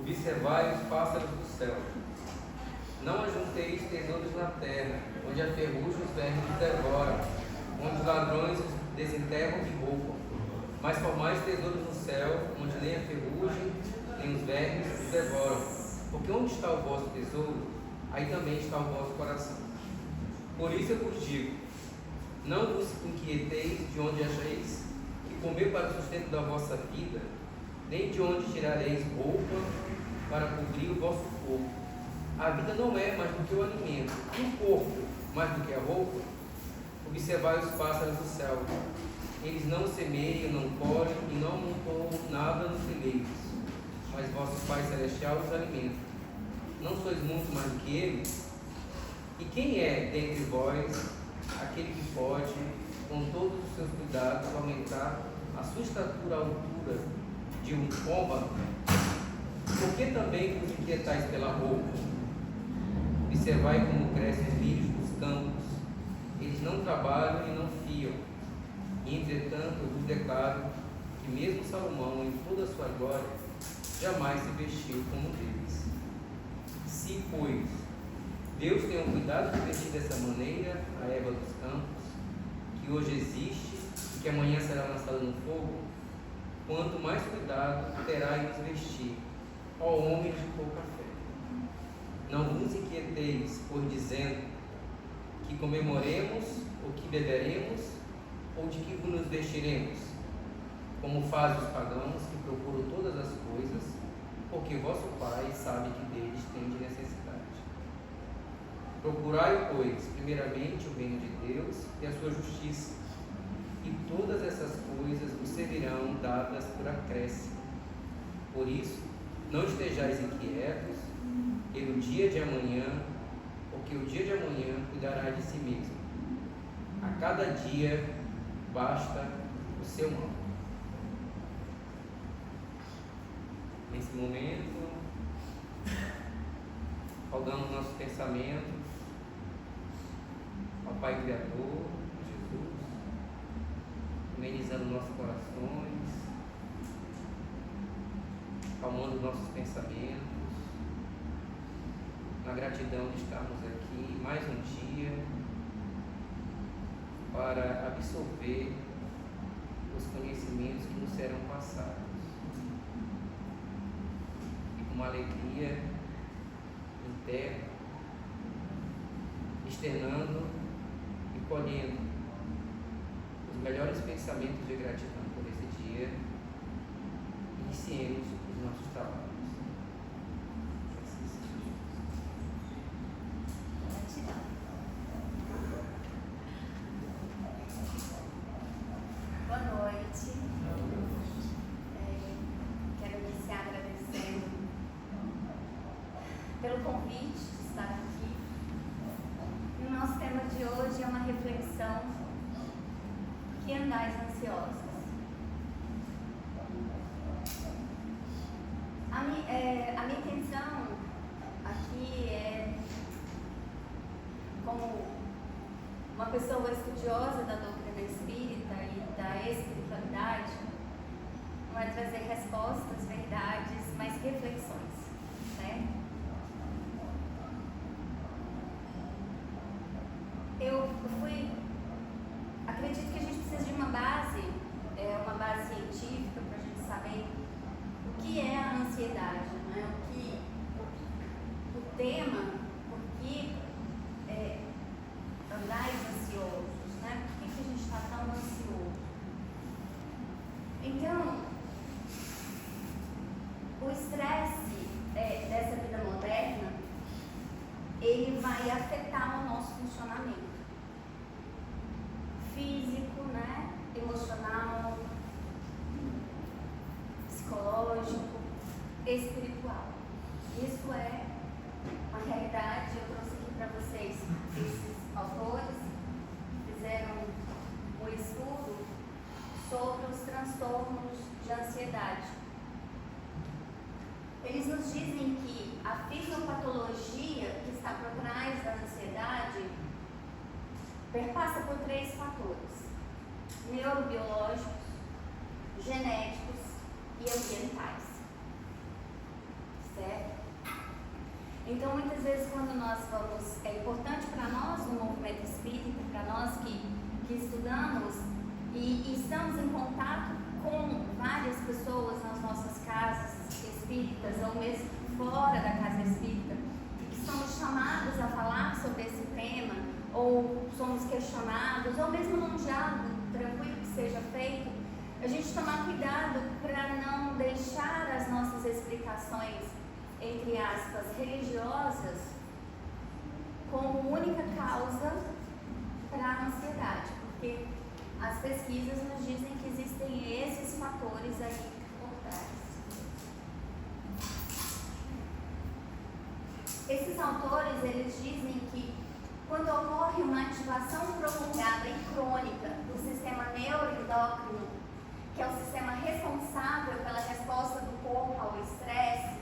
Observai os pássaros do céu. Não ajunteis tesouros na terra, onde a ferrugem os vermes devoram, onde os ladrões os desenterram e roubam. Mas formais tesouros no céu, onde nem a ferrugem, nem os vermes os devoram. Porque onde está o vosso tesouro, aí também está o vosso coração. Por isso eu vos digo, não vos inquieteis de onde achareis que comer para o sustento da vossa vida, nem de onde tirareis roupa para cobrir o vosso corpo. A vida não é mais do que o alimento, e o corpo mais do que a roupa. Observai os pássaros do céu. Eles não semeiam, não colhem e não amontoam nada nos celeiros, mas vosso Pai Celestial os alimenta. Não sois muito mais do que eles? E quem é dentre vós aquele que pode, com todos os seus cuidados, aumentar a sua estatura à altura de um côvado? Por que também vos inquietais pela roupa? Observai como crescem os lírios dos campos. Eles não trabalham e não fiam. E, entretanto, eu vos declaro que mesmo Salomão, em toda a sua glória, jamais se vestiu como um deles. Se, pois, Deus tem o cuidado de vestir dessa maneira a erva dos campos, que hoje existe e que amanhã será lançada no fogo, quanto mais cuidado terá em nos vestir, ó homens de pouca fé. Não vos inquieteis, por dizendo que comemoremos, ou que beberemos, ou de que nos vestiremos, como fazem os pagãos que procuram todas as coisas, porque vosso Pai sabe que deles tendes necessidade. Procurai, pois, primeiramente o reino de Deus e a sua justiça, e todas essas coisas vos servirão dadas por acréscimo. Por isso, não estejais inquietos pelo dia de amanhã, porque o dia de amanhã cuidará de si mesmo. A cada dia basta o seu mal. Nesse momento, rogamos nosso pensamento ao Pai Criador, Jesus, amenizando nossos corações, acalmando nossos pensamentos, na gratidão de estarmos aqui mais um dia para absorver os conhecimentos que nos serão passados e com uma alegria interna, externando e colhendo os melhores pensamentos de gratidão por esse dia. Iniciemos os nossos trabalhos. Boa noite. Quero iniciar agradecendo pelo convite de estar aqui. E o nosso tema de hoje é uma reflexão: que andais ansiosos? A minha intenção aqui é, como uma pessoa estudiosa da doutrina espírita e da espiritualidade, não é trazer respostas, verdades, mas reflexões, né? Acredito que a gente precisa de uma base científica para a gente saber o que é a ansiedade, né? O tema, por que andais ansiosos, né? Por que a gente está tão ansioso? Então, o estresse dessa vida moderna, ele vai afetar o nosso funcionamento físico, né? Emocional, psicológico, espiritual. Isso é uma realidade. Eu trouxe aqui para vocês esses autores fizeram um estudo sobre os transtornos de ansiedade. Eles nos dizem que a fisiopatologia que está por trás da ansiedade perpassa por 3 fatores: neurobiológicos, genéticos e ambientais. Então, muitas vezes, quando nós vamos, é importante para nós, no movimento espírita, para nós que estudamos e estamos em contato com várias pessoas nas nossas casas espíritas, ou mesmo fora da casa espírita, e que somos chamados a falar sobre esse tema, ou somos questionados, ou mesmo num diálogo tranquilo que seja feito, a gente tomar cuidado para não deixar as nossas explicações, entre aspas, religiosas, como única causa para a ansiedade, porque as pesquisas nos dizem que existem esses fatores aí por trás. Esses autores, eles dizem que quando ocorre uma ativação prolongada e crônica do sistema neuroendócrino, que é o sistema responsável pela resposta do corpo ao estresse,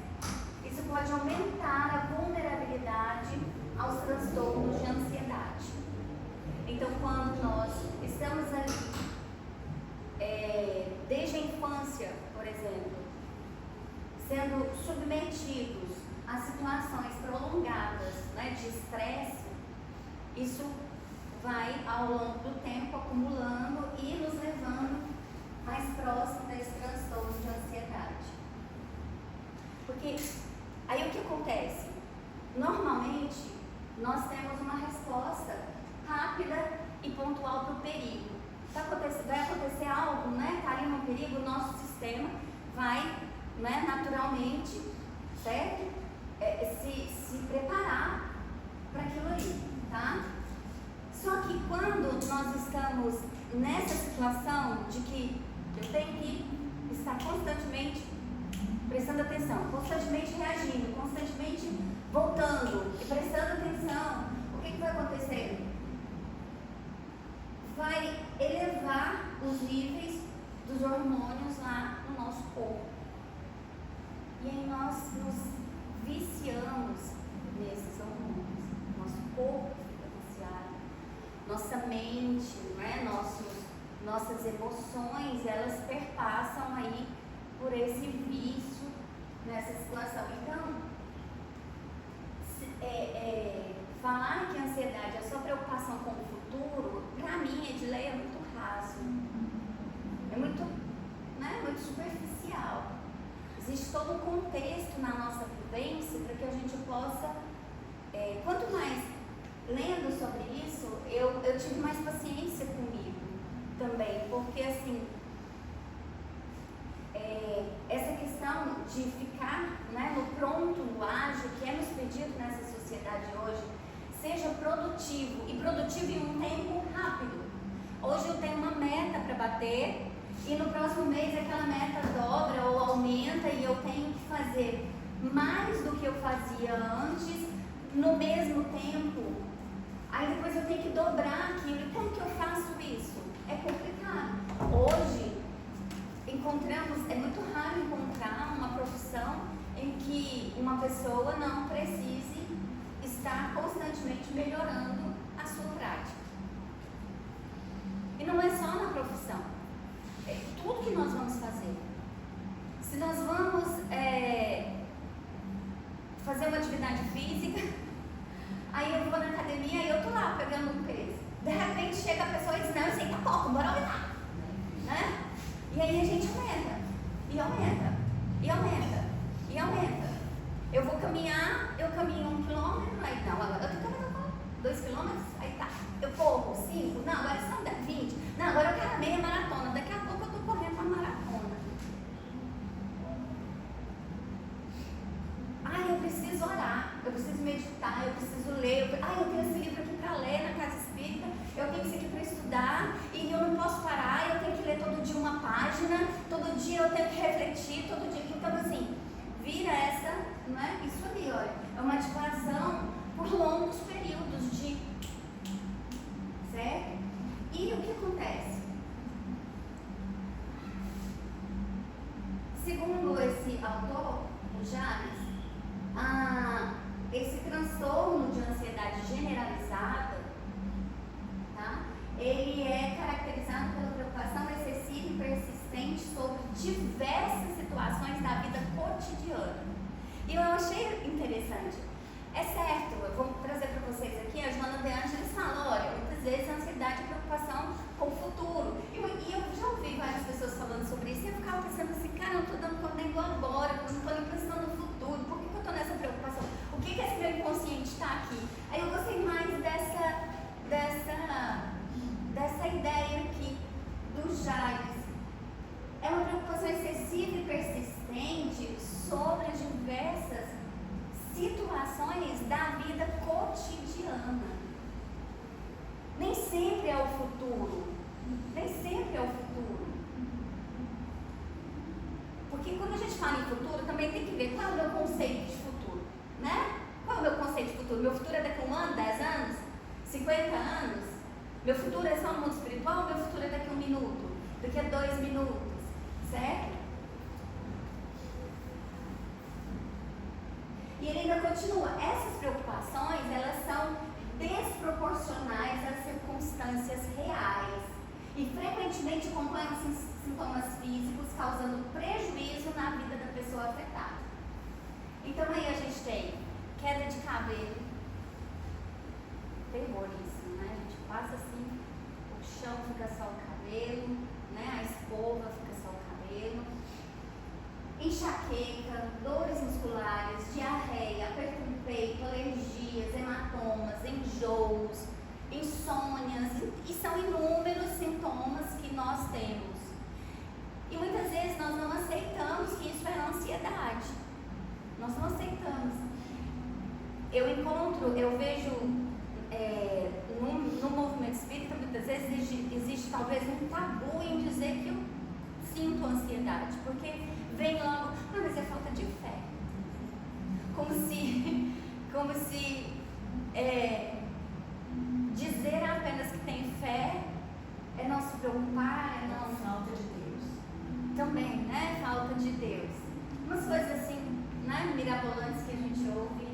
isso pode aumentar a vulnerabilidade aos transtornos de ansiedade. Então, quando nós estamos ali, desde a infância, por exemplo, sendo submetidos a situações prolongadas, né, de estresse, isso vai, ao longo do tempo, acumulando e nos levando mais próximo desse transtorno de ansiedade. Porque aí o que acontece? Normalmente, nós temos uma resposta rápida e pontual para o perigo. Vai acontecer algo, né? Está ali um perigo, o nosso sistema vai, né, naturalmente, certo? Se preparar para aquilo ali, tá? Só que quando nós estamos nessa situação de que eu tenho que estar constantemente prestando atenção, constantemente reagindo, constantemente voltando e prestando atenção, o que vai acontecer? Vai elevar os níveis dos hormônios lá no nosso corpo. E aí nós nos viciamos nesses hormônios. Nosso corpo fica viciado, nossa mente, né? Nossas emoções, elas perpassam aí por esse vício nessa situação. Então, falar que a ansiedade é só preocupação com o futuro, para mim, Edilei, é muito raso. É muito, né, muito superficial. Existe todo um contexto na nossa vivência para que a gente possa, quanto mais lendo sobre isso, eu tive mais paciência comigo também, porque assim, essa questão de ficar, né, no pronto, no ágil, que é nos pedido nessa sociedade hoje, seja produtivo e produtivo em um tempo rápido. Hoje eu tenho uma meta para bater e no próximo mês aquela meta dobra ou aumenta e eu tenho que fazer mais do que eu fazia antes no mesmo tempo. Aí depois eu tenho que dobrar aquilo. E como que eu faço isso? É complicado. Hoje é muito raro encontrar uma profissão em que uma pessoa não precise estar constantemente melhorando a sua prática. E não é só na profissão, é tudo que nós vamos fazer. Se nós vamos fazer uma atividade física, aí eu vou na academia e eu tô lá pegando um peso. De repente chega a pessoa e diz, não, eu sei que tá pouco, bora aumentar. Né? E aí a gente aumenta, e aumenta, e aumenta, e aumenta. Eu vou caminhar, eu caminho 1 quilômetro, aí não, agora eu tô caminhando 2 quilômetros, aí tá. Eu corro 5, não, agora são 10, 20, não, agora eu quero a meia maratona, daqui a pouco eu tô correndo uma maratona. Eu preciso orar, eu preciso meditar, eu preciso ler, eu tenho esse livro aqui para ler na casa espírita, eu tenho isso aqui para estudar, e eu não posso parar, eu tenho que ler todo dia uma página, todo dia eu tenho que refletir, todo dia. Então, assim, vira essa, né? Isso ali, olha, é uma ativação por longos períodos de. Certo? E o que acontece? Segundo esse autor, o James, esse transtorno de ansiedade generalizada, tá? Ele é caracterizado pela preocupação excessiva e persistente sobre diversas situações da vida cotidiana. E eu achei interessante, É certo, eu vou trazer para vocês aqui, a Joana de Ângeles fala, olha, muitas vezes a ansiedade é preocupação com o futuro. E eu já ouvi várias pessoas falando sobre isso e eu ficava pensando assim, cara, eu não estou dando conta nem do agora, eu não estou nem pensando no futuro, por que eu estou nessa preocupação? O que esse meu inconsciente está aqui? Aí eu gostei mais dessa ideia aqui do Jales. É uma preocupação excessiva e persistente sobre diversas situações da vida cotidiana. Nem sempre é o futuro. Nem sempre é o futuro. Porque quando a gente fala em futuro, também tem que ver qual é o meu conceito de futuro, né? Qual é o meu conceito de futuro? Meu futuro é daqui a 1 ano, 10 anos, 50 anos? Meu futuro é só no mundo espiritual? Meu futuro é daqui a 1 minuto? Daqui a 2 minutos? Certo? E ele ainda continua, essas preocupações, elas são desproporcionais às circunstâncias reais e frequentemente acompanham sintomas físicos, causando prejuízo na vida da pessoa afetada. Então aí a gente tem queda de cabelo, terror isso, né? A gente passa assim, o chão fica só o cabelo, né? A escova fica só o cabelo. Enxaqueca, dores musculares, diarreia, aperto no peito, alergias, hematomas, enjoos, insônias, e são inúmeros sintomas que nós temos. E muitas vezes nós não aceitamos que isso é ansiedade. Nós não aceitamos. Eu vejo no movimento espírita, muitas vezes existe talvez um tabu em dizer que eu sinto ansiedade, porque vem logo, mas é falta de fé. Como se dizer apenas que tem fé é não se preocupar, é não... Falta de Deus. Também, né? Falta de Deus. Umas coisas assim, né? Mirabolantes que a gente ouve.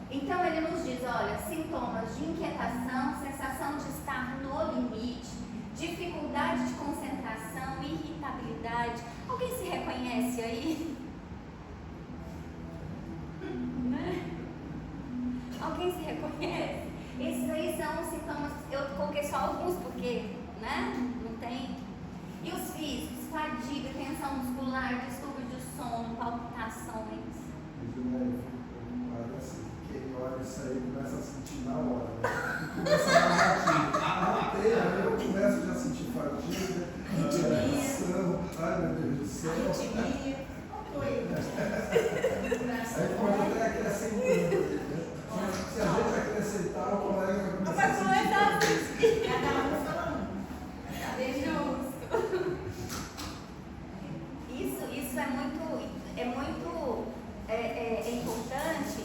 Então ele nos diz, olha, sintomas de inquietação, sensação de estar no limite, dificuldade de concentração, irritabilidade. Alguém se reconhece aí? Né? Alguém se reconhece? Esses aí são os sintomas, eu coloquei só alguns porque, né? Não tem. E os físicos, fadiga, tensão muscular, distúrbio de sono, palpitações. Quem olha isso aí começa a sentir na hora, né? Começa a bater, aí eu começo já a sentir fadiga, reação, ai meu Deus do céu. Arritmia, Aí pode até acrescentando, né? Se a gente acrescentar, o colega vai começar a sentir. cada um falando. Cadê justo? Isso é muito importante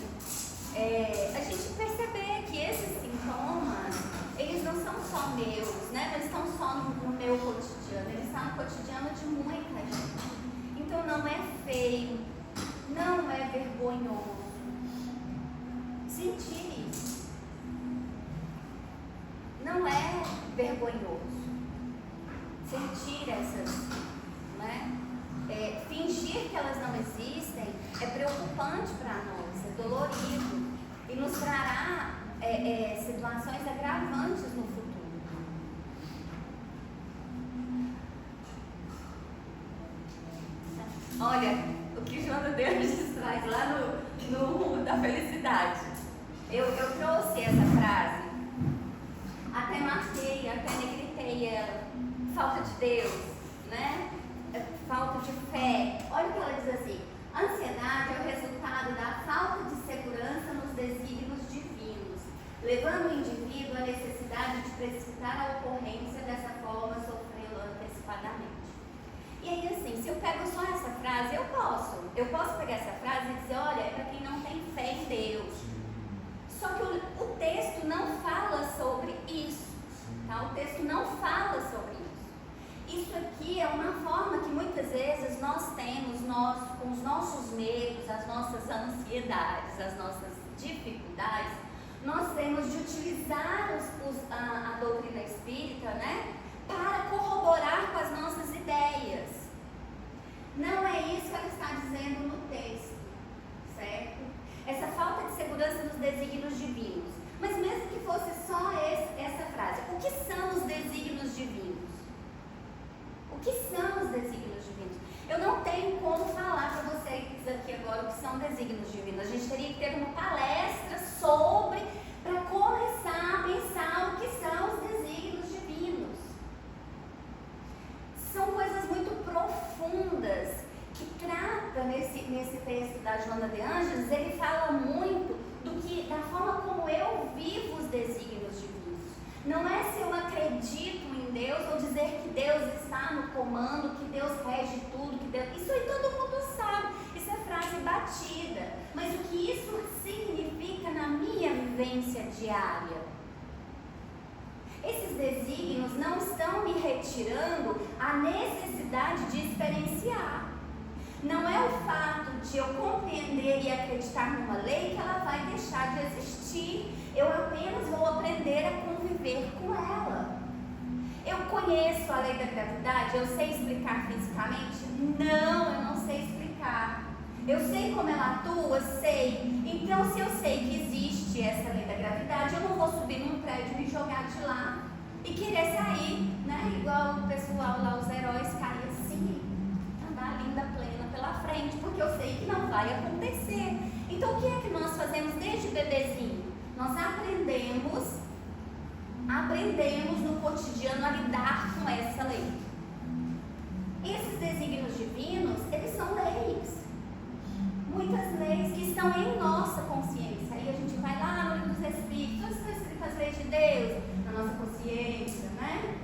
a gente perceber que esses sintomas, eles não são só meus, né? Não estão só no meu cotidiano, eles estão no cotidiano de muita gente. Então não é feio, não é vergonhoso sentir isso. Não é vergonhoso sentir essas, né? Fingir que elas não existem é preocupante para nós, é dolorido e nos trará situações agravantes no futuro. Olha, o que Joana de Ângeles traz lá no rumo da felicidade. Eu trouxe essa frase, até marquei, até negritei ela. Falta de Deus, né? Falta de fé. Olha o que ela diz assim: ansiedade é o resultado da falta de segurança nos desígnios divinos, levando o indivíduo à necessidade de precipitar a ocorrência dessa forma, sofrê-la antecipadamente. E aí, assim, se eu pego só essa frase, eu posso pegar essa frase e dizer, olha, é para quem não tem fé em Deus. Só que o texto não fala sobre isso, tá? O texto não fala sobre isso. Isso aqui é uma forma que muitas vezes nós temos, com os nossos medos, as nossas ansiedades, as nossas dificuldades, nós temos de utilizar a doutrina espírita, né, para corroborar com as nossas ideias. Não é isso que ela está dizendo no texto. O que são os desígnios divinos? Eu não tenho como falar para vocês aqui agora o que são desígnios divinos. A gente teria que ter uma palestra sobre, para começar a pensar o que são os desígnios divinos. São coisas muito profundas que trata nesse texto da Joana de Ângeles. Ele fala muito da forma como eu vivo os desígnios divinos. Não é se eu acredito em Deus ou dizer que Deus está no comando, que Deus rege tudo, que Deus... Isso aí todo mundo sabe, isso é frase batida. Mas o que isso significa na minha vivência diária? Esses desígnios não estão me retirando a necessidade de experienciar. Não é o fato de eu compreender e acreditar numa lei que ela vai deixar de existir. Eu apenas vou aprender a conviver com ela. Eu conheço a lei da gravidade? Eu sei explicar fisicamente? Não, eu não sei explicar. Eu sei como ela atua? Sei. Então, se eu sei que existe essa lei da gravidade, eu não vou subir num prédio e me jogar de lá e querer sair, né? Igual o pessoal lá, os heróis, caem assim, andar linda, plena pela frente, porque eu sei que não vai acontecer. Então, o que é que nós fazemos desde bebezinho? Nós aprendemos no cotidiano a lidar com essa lei. Esses desígnios divinos, eles são leis. Muitas leis que estão em nossa consciência. Aí a gente vai lá no livro dos Espíritos, todas estão escritas as leis de Deus, na nossa consciência, né?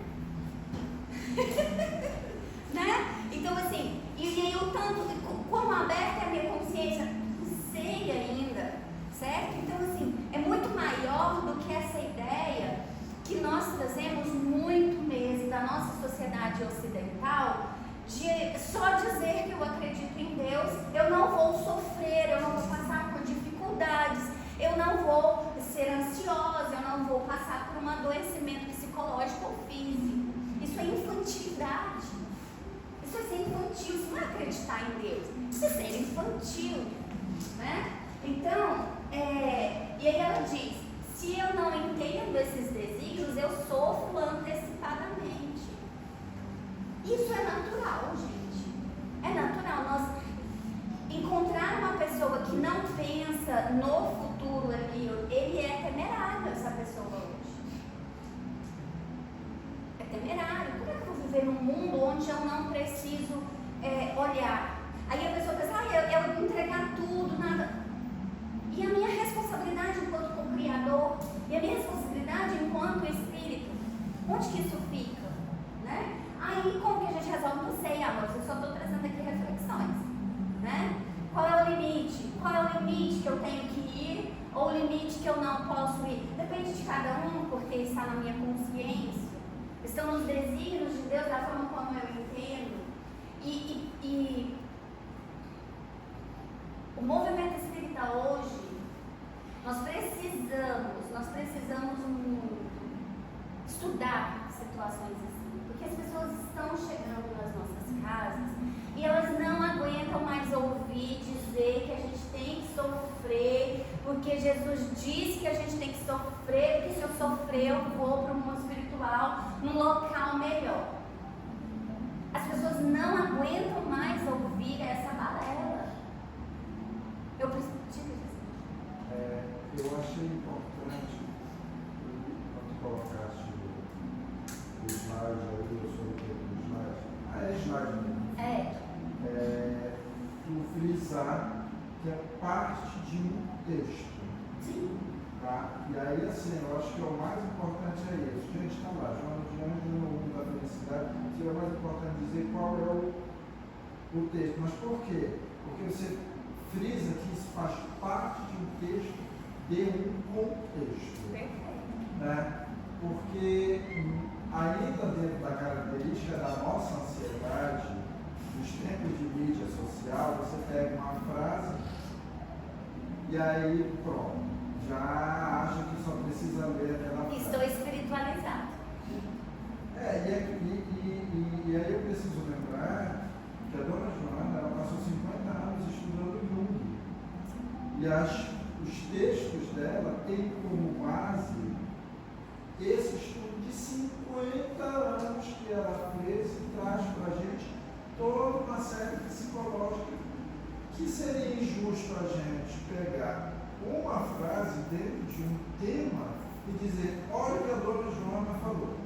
Né? Então, assim, e aí o tanto de como aberta é a minha consciência, não sei ainda, certo? Então, assim, é muito maior do que essa ideia que nós trazemos muito mesmo da nossa sociedade ocidental, de só dizer que eu acredito em Deus, eu não vou sofrer, eu não vou passar por dificuldades, eu não vou ser ansiosa, eu não vou passar por um adoecimento psicológico ou físico. Isso é infantilidade. Isso é ser infantil, isso não é acreditar em Deus, isso é ser infantil, né? Então, e aí ela diz, se eu não entendo esses desígnios, eu sofro antecipadamente. Isso é natural, gente. É natural. Nós encontrar uma pessoa que não pensa no futuro ali, ele é temerário, essa pessoa hoje. É temerário. Como é que eu vou viver num mundo onde eu não preciso olhar? Aí a pessoa pensa, eu vou entregar tudo, nada. E a minha responsabilidade enquanto co-criador, e a minha responsabilidade enquanto espírito, onde que isso fica? Né? Aí, como que a gente resolve? Não sei, amor, eu só estou trazendo aqui reflexões, né? Qual é o limite? Qual é o limite que eu tenho que ir ou o limite que eu não posso ir? Depende de cada um, porque está na minha consciência. Estão nos desígnios de Deus, da forma como eu entendo. E o movimento espírita hoje, nós precisamos muito estudar situações assim, porque as pessoas estão chegando nas nossas casas e elas não aguentam mais ouvir dizer que a gente tem que sofrer, porque Jesus disse que a gente tem que sofrer, porque se eu sofrer eu vou para o mundo espiritual, num local melhor. As pessoas não aguentam mais ouvir essa balela. Eu preciso eu achei importante quando colocaste o slide aí, eu sou o que do slide. É slide mesmo. Tu frisar que é parte de um texto. Sim. Tá? E aí, assim, eu acho que o mais importante é isso. Gente, está lá, Joana de Ângeles no mundo da felicidade. Seria mais importante dizer qual é o texto. Mas por quê? Porque você frisa que isso faz parte de um texto de um contexto. Né? Porque ainda dentro da característica da nossa ansiedade, nos tempos de mídia social, você pega uma frase e aí pronto, já acha que só precisa ler aquela frase. Estou espiritualizado. E aí eu preciso lembrar que a dona Joana, ela passou 50 anos estudando Jung. E os textos dela têm como base esse estudo de 50 anos que ela fez e traz para a psicológica, que seria injusto a gente pegar uma frase dentro de um tema e dizer, olha o que a dona Joana falou.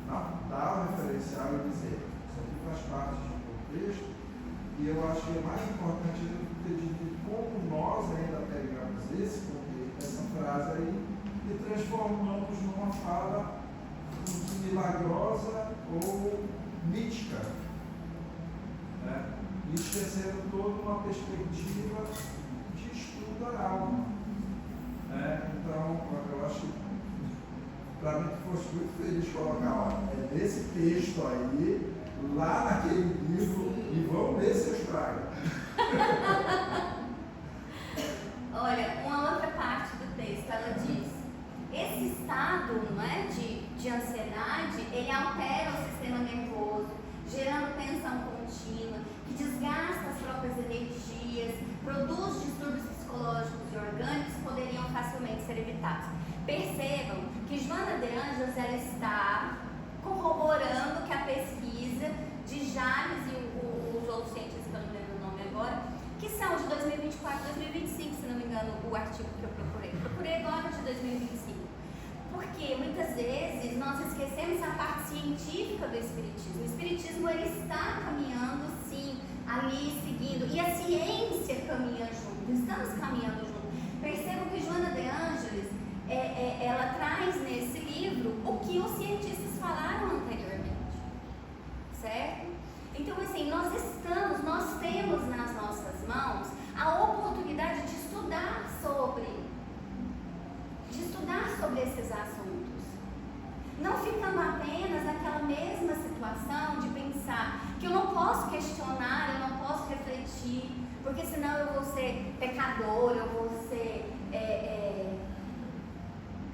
Não, dar o referencial e dizer, isso aqui faz parte de um contexto, e eu acho que é mais importante de como nós ainda pegamos esse contexto, essa frase aí, e transformamos numa fala milagrosa ou mítica, né? E esquecendo toda uma perspectiva de estudo da alma, né? Então, eu acho que para mim que fosse muito feliz colocar nesse texto aí, lá naquele livro, e vamos ver se eu estrago. Olha, uma outra parte do texto, ela diz, esse estado, não é, de ansiedade, ele altera o sistema nervoso, gerando tensão contínua, que desgasta as próprias energias, produz distúrbios psicológicos e orgânicos que poderiam facilmente ser evitados. Percebam que Joana de Ângeles, ela está corroborando que a pesquisa de Jales e os outros cientistas, que eu não lembro o nome agora, que são de 2024 e 2025, se não me engano, o artigo que eu procurei. Procurei agora de 2025. Porque muitas vezes nós esquecemos a parte científica do Espiritismo. O Espiritismo, ele está caminhando, sim, ali, seguindo. E a ciência caminha junto. Estamos caminhando junto. Percebam que Joana de Ângeles, ela traz nesse livro o que os cientistas falaram anteriormente. Certo? Então, assim, nós temos nas nossas mãos a oportunidade de estudar sobre esses assuntos. Não ficando apenas naquela mesma situação de pensar que eu não posso questionar, eu não posso refletir, porque senão eu vou ser pecador, eu vou ser...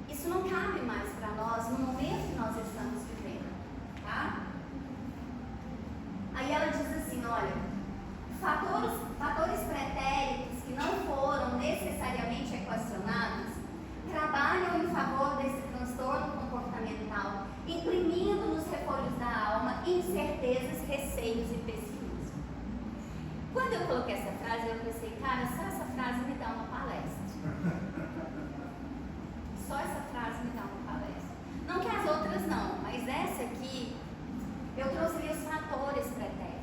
Isso não cabe mais para nós no momento que nós estamos vivendo, tá? Aí ela diz assim, olha, fatores pretéritos que não foram necessariamente equacionados trabalham em favor desse transtorno comportamental, imprimindo nos refolhos da alma incertezas, receios e pessimismo. Quando eu coloquei essa frase, eu pensei, cara, só essa frase me dá uma palestra. Só essa frase me dá uma palestra. Não que as outras não, mas essa aqui, eu trouxe ali os fatores pretéritos.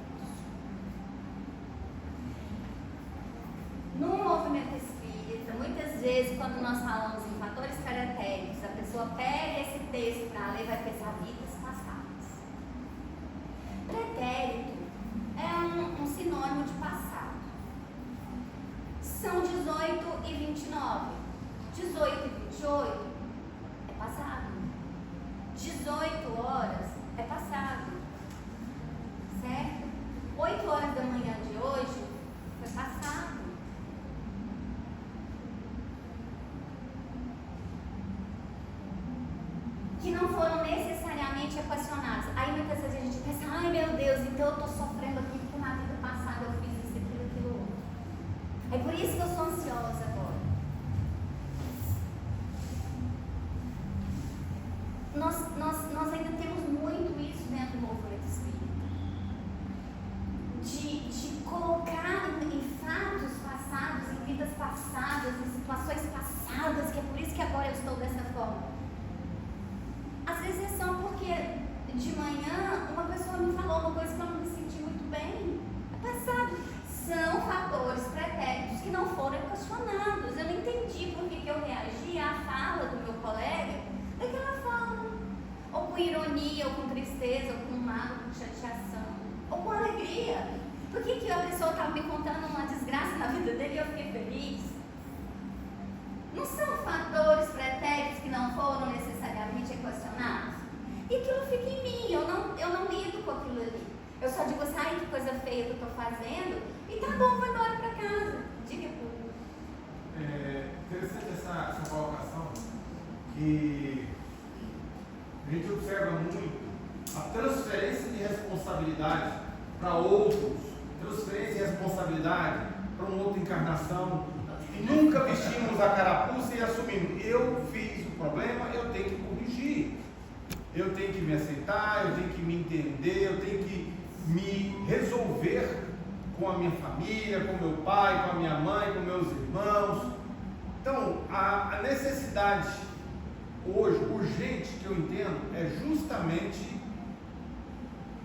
No movimento espírita, muitas vezes, quando nós falamos em fatores pretéritos, a pessoa pega esse texto para ler e vai pensar vidas passadas. Pretérito é um sinônimo de passado. São 18 e 29. 18 e 28 é passado. 18 horas é passado. Certo? 8 horas da manhã de hoje foi passado. Que não foram necessariamente equacionados. Aí muitas vezes a gente pensa, ai meu Deus, então eu estou sofrendo aqui porque na vida passada eu fiz isso, aquilo, outro. É por isso que eu sou ansiosa agora. Nós ainda temos muito isso dentro do movimento espírita. De colocar em fatos passados, em vidas passadas, em situações passadas, que é por isso que agora eu estou dessa forma. Às vezes é só porque de manhã uma pessoa me falou uma coisa que eu não me senti muito bem. É passado. São fatores pretéritos que não foram questionados. Eu não entendi por que eu reagi à fala do meu colega daquela forma. Ou com ironia, ou com tristeza, ou com mágoa, com chateação, ou com alegria. Por que a pessoa estava me contando uma desgraça na vida dele e eu fiquei feliz? Não são fatores pretéritos que não foram necessariamente equacionados? E aquilo fica em mim, eu não lido com aquilo ali. Eu só digo assim, ai que coisa feia que eu estou fazendo, e tá bom, vou embora para casa. Diga tudo. Interessante essa colocação, que a gente observa muito a transferência de responsabilidade para outros, transferência de responsabilidade para uma outra encarnação. Nunca vestimos a carapuça e assumimos, eu fiz o problema, eu tenho que corrigir, eu tenho que me aceitar, eu tenho que me entender, eu tenho que me resolver com a minha família, com meu pai, com a minha mãe, com meus irmãos. Então, a necessidade hoje, urgente, que eu entendo, é justamente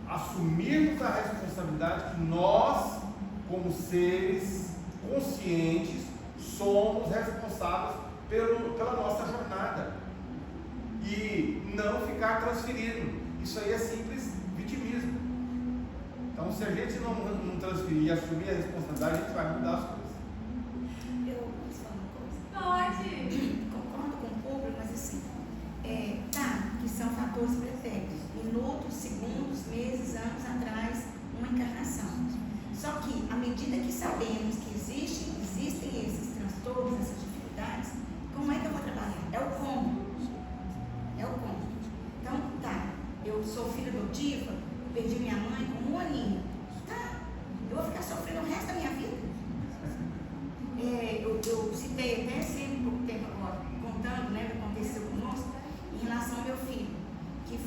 assumirmos a responsabilidade que nós, como seres conscientes, somos responsáveis pela nossa jornada e não ficar transferindo. Isso aí é simples vitimismo. Então, se a gente não transferir e assumir a responsabilidade, a gente vai mudar as coisas. Eu posso falar uma coisa? Pode. Concordo com o público, mas assim, que são fatores pretéritos. Minutos, segundos, meses, anos atrás, uma encarnação. Só que, à medida que sabemos que existem esses transtornos, essas dificuldades, como é que eu vou trabalhar? É o como. É o como. Então, eu sou filha adotiva, perdi minha mãe com 1 aninho. Eu vou ficar sofrendo o resto da minha vida? Eu citei até sempre pouco tempo agora, contando, né, o que aconteceu conosco, em relação ao meu filho, que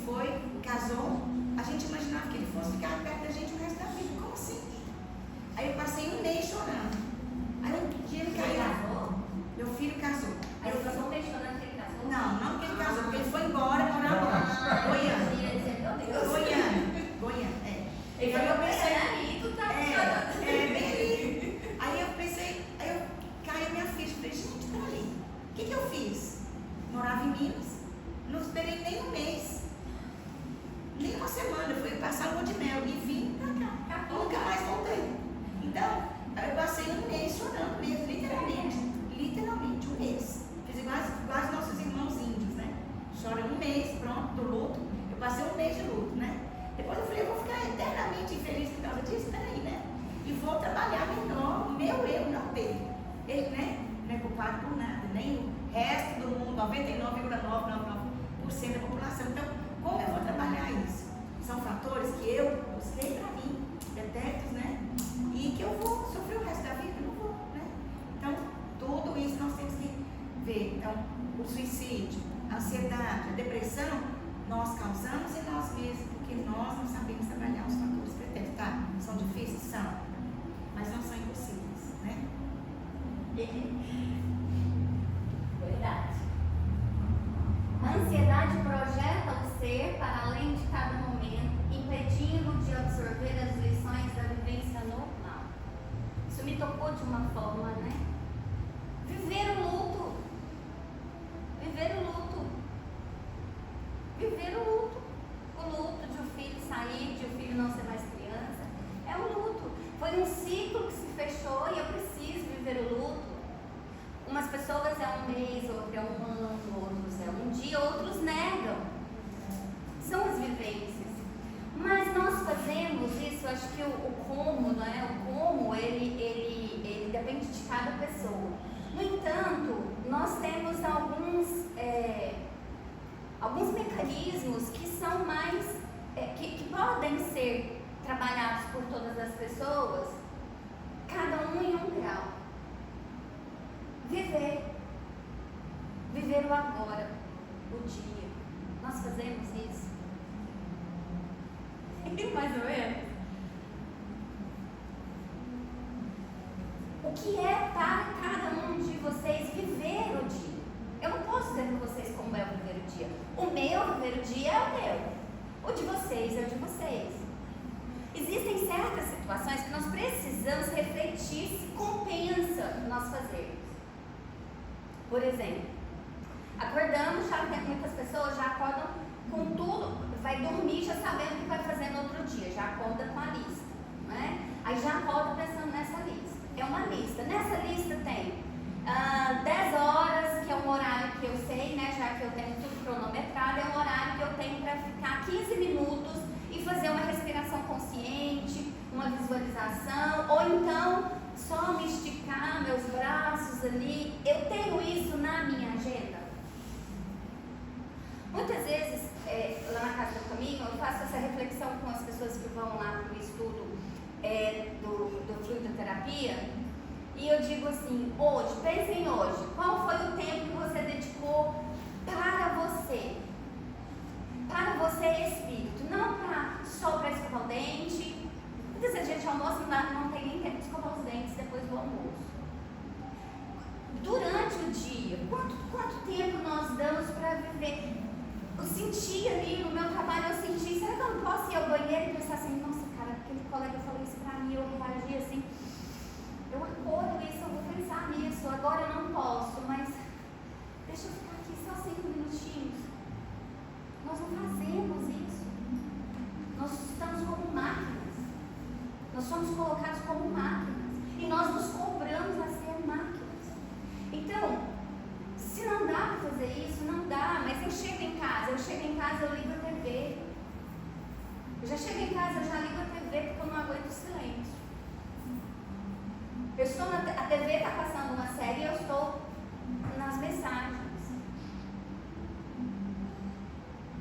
casou, a gente imaginava que ele fosse ficar perto da gente o resto da vida. Como assim? Aí eu passei 1 mês chorando. Aí um dia ele caiu. Casou? Meu filho casou. Aí eu passou um mês chorando que ele casou? Não porque ele casou, porque ele foi embora morar lá. Goiânia. Goiânia, Ele falou, aí tu tá chorando. bem ali. Aí caiu minha ficha. Falei, gente, peraí, o que eu fiz? Morava em Minas, não esperei nem 1 mês, nem 1 semana. Eu fui passar lua de mel e vim pra cá. Nunca mais voltei. Então, eu passei 1 mês chorando mesmo, literalmente 1 mês. Fiz igual os nossos irmãos índios, né? Chora 1 mês, pronto, do luto. Eu passei 1 mês de luto, né? Depois eu falei, eu vou ficar eternamente infeliz por causa disso, peraí, né? E vou trabalhar menor, o meu eu, não dele. Ele, né? Não é culpado por nada, nem o resto do mundo, 99,999% da população. Então, como eu vou trabalhar isso? São fatores que eu busquei para mim, detectos, né? E que eu vou sofrer o resto da vida, não vou, né? Então, tudo isso nós temos que ver. Então, o suicídio, a ansiedade, a depressão, nós causamos em nós mesmos, porque nós não sabemos trabalhar os fatores pretéritos. São difíceis? São, mas não são impossíveis, né? Verdade. A ansiedade projeta o ser para além de cada momento, impedindo de absorver as lições da vivência normal. Isso me tocou de uma forma, né? Viver o luto. O luto de o filho sair, de o filho não ser mais criança. É um luto. Foi um ciclo que se fechou e eu preciso viver o luto. Umas pessoas é 1 mês, outras é 1 ano, outros é 1 dia, outros negam. São as vivências. Mas nós fazemos isso, acho que o como, não é? O como, ele depende de cada pessoa. No entanto, nós temos alguns mecanismos que são mais, que podem ser trabalhados por todas as pessoas, cada um em 1 grau. Viver o agora, o dia. Nós fazemos isso? Mais ou menos. O que é para cada um de vocês viver o dia? Eu não posso dizer para vocês como é viver o dia. O meu viver o dia é o meu. O de vocês é o de vocês. Existem certas situações que nós precisamos refletir se compensa nós fazermos. Por exemplo, acordamos, muitas pessoas já acordam com tudo, vai dormir já sabendo o que vai fazer no outro dia, já acorda com a lista, né? Aí já acorda pensando nessa lista. É uma lista. Nessa lista tem 10 horas, que é um horário que eu sei, né? Já que eu tenho tudo cronometrado, é um horário que eu tenho para ficar 15 minutos e fazer uma respiração consciente, uma visualização, ou então só me esticar meus braços ali. Eu tenho isso na minha agenda. Muitas vezes, lá na Casa do Caminho, eu faço essa reflexão com as pessoas que vão lá para o estudo do fluidoterapia, e eu digo assim, hoje, pensem hoje, qual foi o tempo que você dedicou para você espírito, não só para escovar o dente. Muitas vezes a gente almoço não tem nem tempo de escovar os dentes depois do almoço. Durante o dia, quanto tempo nós damos para viver? Eu senti ali no meu trabalho, eu senti, será que eu não posso ir ao banheiro e pensar assim, nossa cara, aquele colega falou isso para mim, eu reagi assim, eu acordo isso, eu vou pensar nisso, agora eu não posso, mas deixa eu ficar aqui só 5 minutinhos. Nós não fazemos isso. Nós estamos como máquinas. Nós somos colocados como máquinas. E nós nos cobramos a ser máquinas. Então, se não dá para fazer isso, não dá. Mas eu chego em casa, eu ligo a TV. Eu já chego em casa, eu já ligo a TV porque eu não aguento o silêncio. Eu estou a TV está passando uma série e eu estou nas mensagens.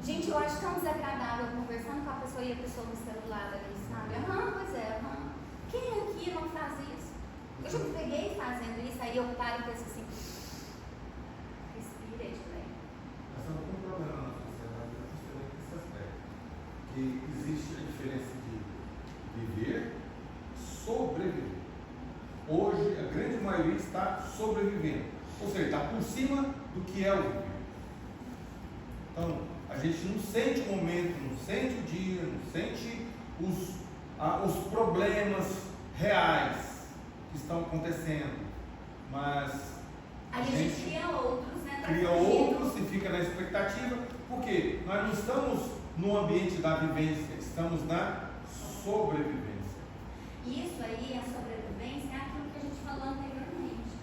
Gente, eu acho tão desagradável conversando com a pessoa e a pessoa no celular ali, sabe? Pois é. Quem aqui não faz isso? Eu já me peguei fazendo isso, aí eu paro e penso assim, respira, Edilene. Nós estamos com um problema na sociedade, justamente nesse aspecto, que existe a diferença de viver, sobreviver. Hoje, a grande maioria está sobrevivendo, ou seja, está por cima do que é o viver. Então, a gente não sente o momento, não sente o dia, não sente os problemas reais que estão acontecendo, mas a gente cria outros, né? Cria outros e fica na expectativa, porque nós não estamos no ambiente da vivência, estamos na sobrevivência. Isso aí, a sobrevivência, é aquilo que a gente falou anteriormente.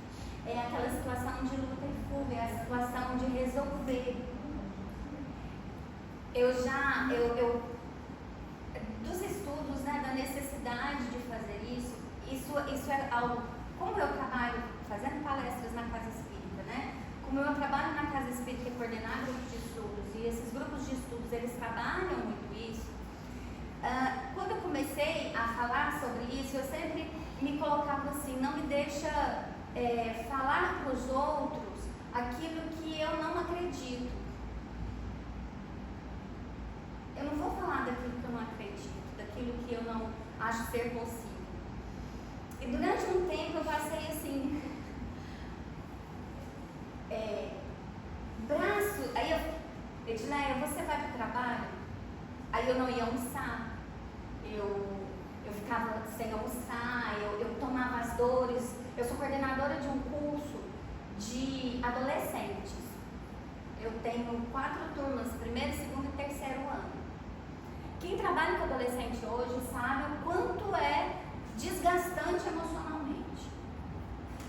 É aquela situação de luta e fuga, é a situação de resolver. Dos estudos, né, da necessidade de fazer isso é algo, como eu trabalho fazendo palestras na Casa Espírita, né, como eu trabalho na Casa Espírita e coordenar grupos de estudos, e esses grupos de estudos, eles trabalham muito isso, quando eu comecei a falar sobre isso, eu sempre me colocava assim, não me deixa falar para os outros aquilo que eu não acredito. Eu não vou falar daquilo que eu não acredito, daquilo que eu não acho ser possível. E durante um tempo eu passei assim, Edileia, você vai para o trabalho? Aí eu não ia almoçar, eu ficava sem almoçar, eu tomava as dores. Eu sou coordenadora de um curso de adolescentes. Eu tenho 4 turmas, primeiro, segundo e terceiro ano. Quem trabalha com adolescente hoje sabe o quanto é desgastante emocionalmente.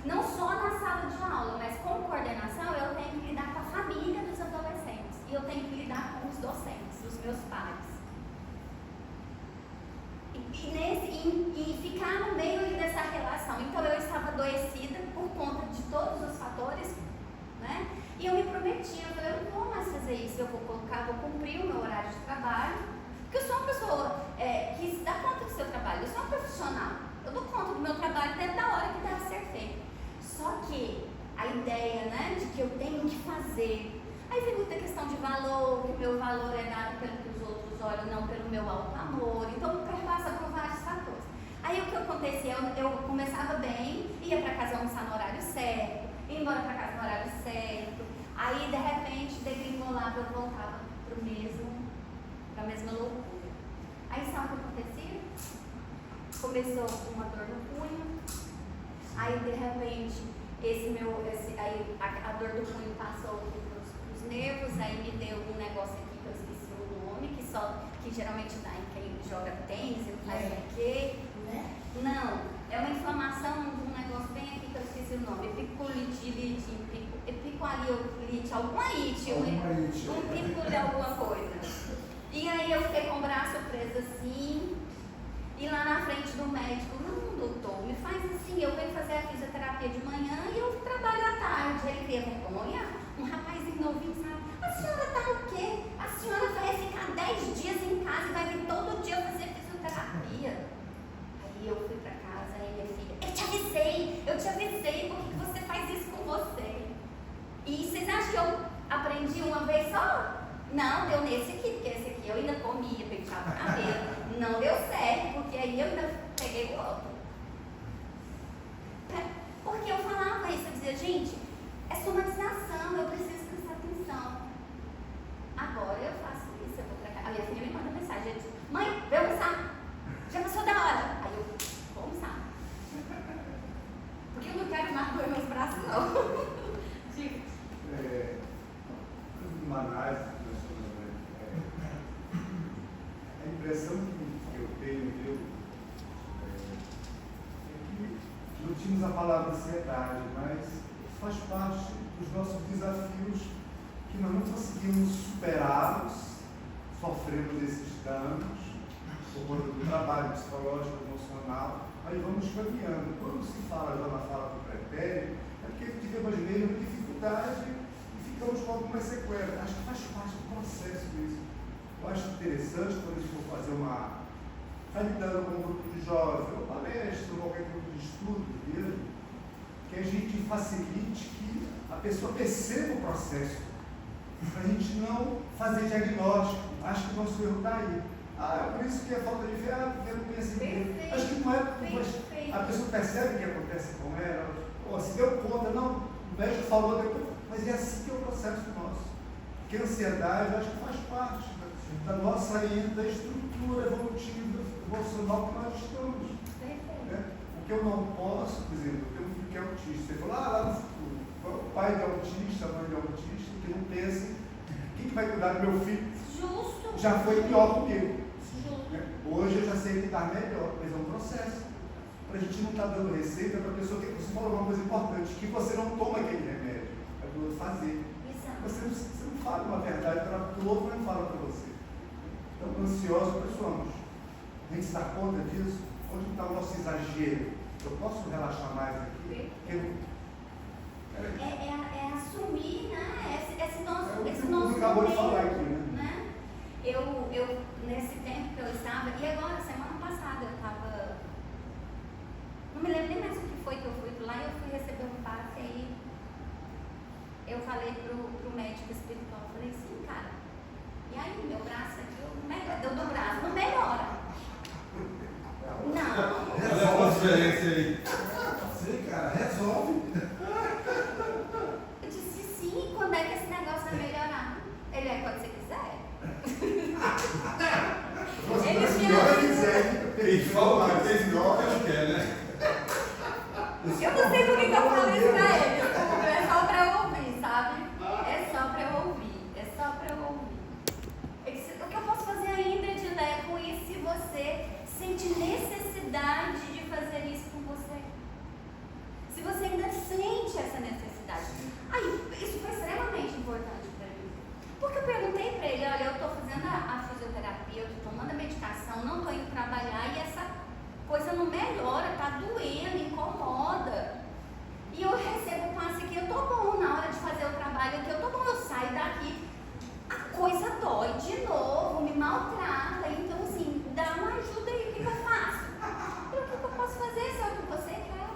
Não só na sala de aula, mas com coordenação eu tenho que lidar com a família dos adolescentes. E eu tenho que lidar com os docentes, os meus pais. E ficar no meio dessa relação. Então eu estava adoecida por conta de todos os fatores, né? E eu me prometi, eu falei, eu não vou mais fazer isso, eu vou cumprir o meu horário de trabalho, porque eu sou uma pessoa que dá conta do seu trabalho, eu sou uma profissional, eu dou conta do meu trabalho dentro da hora que deve ser feito. Só que a ideia, né, de que eu tenho que fazer, aí vem muita questão de valor, que o meu valor é dado pelo que os outros olham, não pelo meu alto amor, então passa por vários fatores. Aí o que acontecia, eu começava bem, ia para casa almoçar no horário certo, ia embora para casa no horário certo, aí de repente degringolava, eu voltava para a mesma loucura. Aí sabe o que acontecia? Começou uma dor no punho, aí de repente a dor do punho passou para os nervos, aí me deu um negócio aqui que eu esqueci o nome, que geralmente dá em quem joga tênis e faz o quê? Não, é uma inflamação de um negócio bem aqui que eu esqueci o nome, epiculite, alguma ite, um pico de alguma coisa. E aí eu fiquei com o braço preso assim, e lá na frente do médico, não, doutor, me faz assim, eu venho fazer a fisioterapia de manhã e eu trabalho à tarde. Ele teve vergonha, um rapazinho novinho, sabe? A senhora tá o quê? A senhora vai ficar 10 dias em casa e vai vir todo dia fazer fisioterapia. Aí eu fui pra casa e minha filha, eu te avisei, por que você faz isso com você? E vocês acham que eu aprendi uma vez só? Não, deu nesse aqui, porque esse aqui eu ainda comia, penteava o cabelo. Não deu certo, porque aí eu ainda peguei o outro. Porque eu falava isso, eu dizia, gente, é somatização, eu preciso prestar atenção. Agora eu faço isso, eu vou pra cá. A minha filha me manda mensagem, ela diz, mãe, vai almoçar. Já passou da hora. Aí eu, vou almoçar. Porque eu não quero mais doer meus braços, não. Diga. Manaus, a impressão que eu tenho, é que não tínhamos a palavra ansiedade, mas faz parte dos nossos desafios que nós não conseguimos superá-los, sofremos esses danos, por conta do trabalho psicológico, emocional, aí vamos caminhando. Quando se fala já na fala do pretérito, é porque tivemos mesmo dificuldade e ficamos com algumas sequelas. Acho que faz parte do processo isso. Eu acho interessante quando a gente for fazer está lidando com um grupo de jovens, ou palestra, ou qualquer grupo de estudo mesmo, que a gente facilite que a pessoa perceba o processo, para a gente não fazer diagnóstico. Acho que o nosso erro está aí. É por isso que a falta de fé, porque eu não conheci. Acho que não é. A pessoa percebe o que acontece com ela, se deu conta, não, o médico falou depois, mas é assim que é o processo nosso. Porque a ansiedade, acho que faz parte da nossa da estrutura evolutiva, emocional que nós estamos. Né? O que eu não posso, por exemplo, eu tenho um filho que é autista, você falou, lá no futuro, o pai de autista, a mãe de autista, que não pensa, quem que vai cuidar do meu filho? Justo. Já foi pior comigo. Justo. Né? Hoje eu já sei lidar melhor, mas é um processo. Para a gente não estar dando receita para a pessoa que você falou uma coisa importante, que você não toma aquele remédio, é para o outro fazer. Você não fala uma verdade para o outro, não fala para você. Então, ansiosos nós somos. A gente se dá conta disso? Onde está o nosso exagero? Eu posso relaxar mais aqui? É assumir, né? Esse nosso Você acabou de falar momento, aqui, né? Eu, nesse tempo que eu estava, e agora, semana passada, eu estava. Não me lembro nem mais o que foi que eu fui lá, eu fui receber um passe aí. Eu falei pro médico espiritual, falei assim, cara, e aí meu braço aqui, eu do braço, não melhora. Não. Olha a transferência aí. Sim, cara, resolve. Eu disse sim, quando é que esse negócio vai melhorar? Ele é quando você quiser. Ele tinha. E fala que fez igual que eu quero, né? Eu não sei por que eu falo isso pra ele. É só pra eu ouvir, sabe? É só pra eu ouvir. É só pra eu ouvir. O que eu posso fazer ainda, Edilé, com isso, se você sente necessidade de fazer isso com você? Se você ainda sente essa necessidade. Aí, isso foi extremamente importante pra mim. Porque eu perguntei pra ele, olha, eu tô fazendo a fisioterapia, eu tô tomando a medicação, não tô indo trabalhar e essa coisa não melhora, tá doendo, incomoda. E eu recebo o passe aqui, eu tô bom na hora de fazer o trabalho aqui, eu tô bom, eu saio daqui, a coisa dói de novo, me maltrata, então assim, dá uma ajuda aí, o que eu faço? O que eu posso fazer se é o que você quer?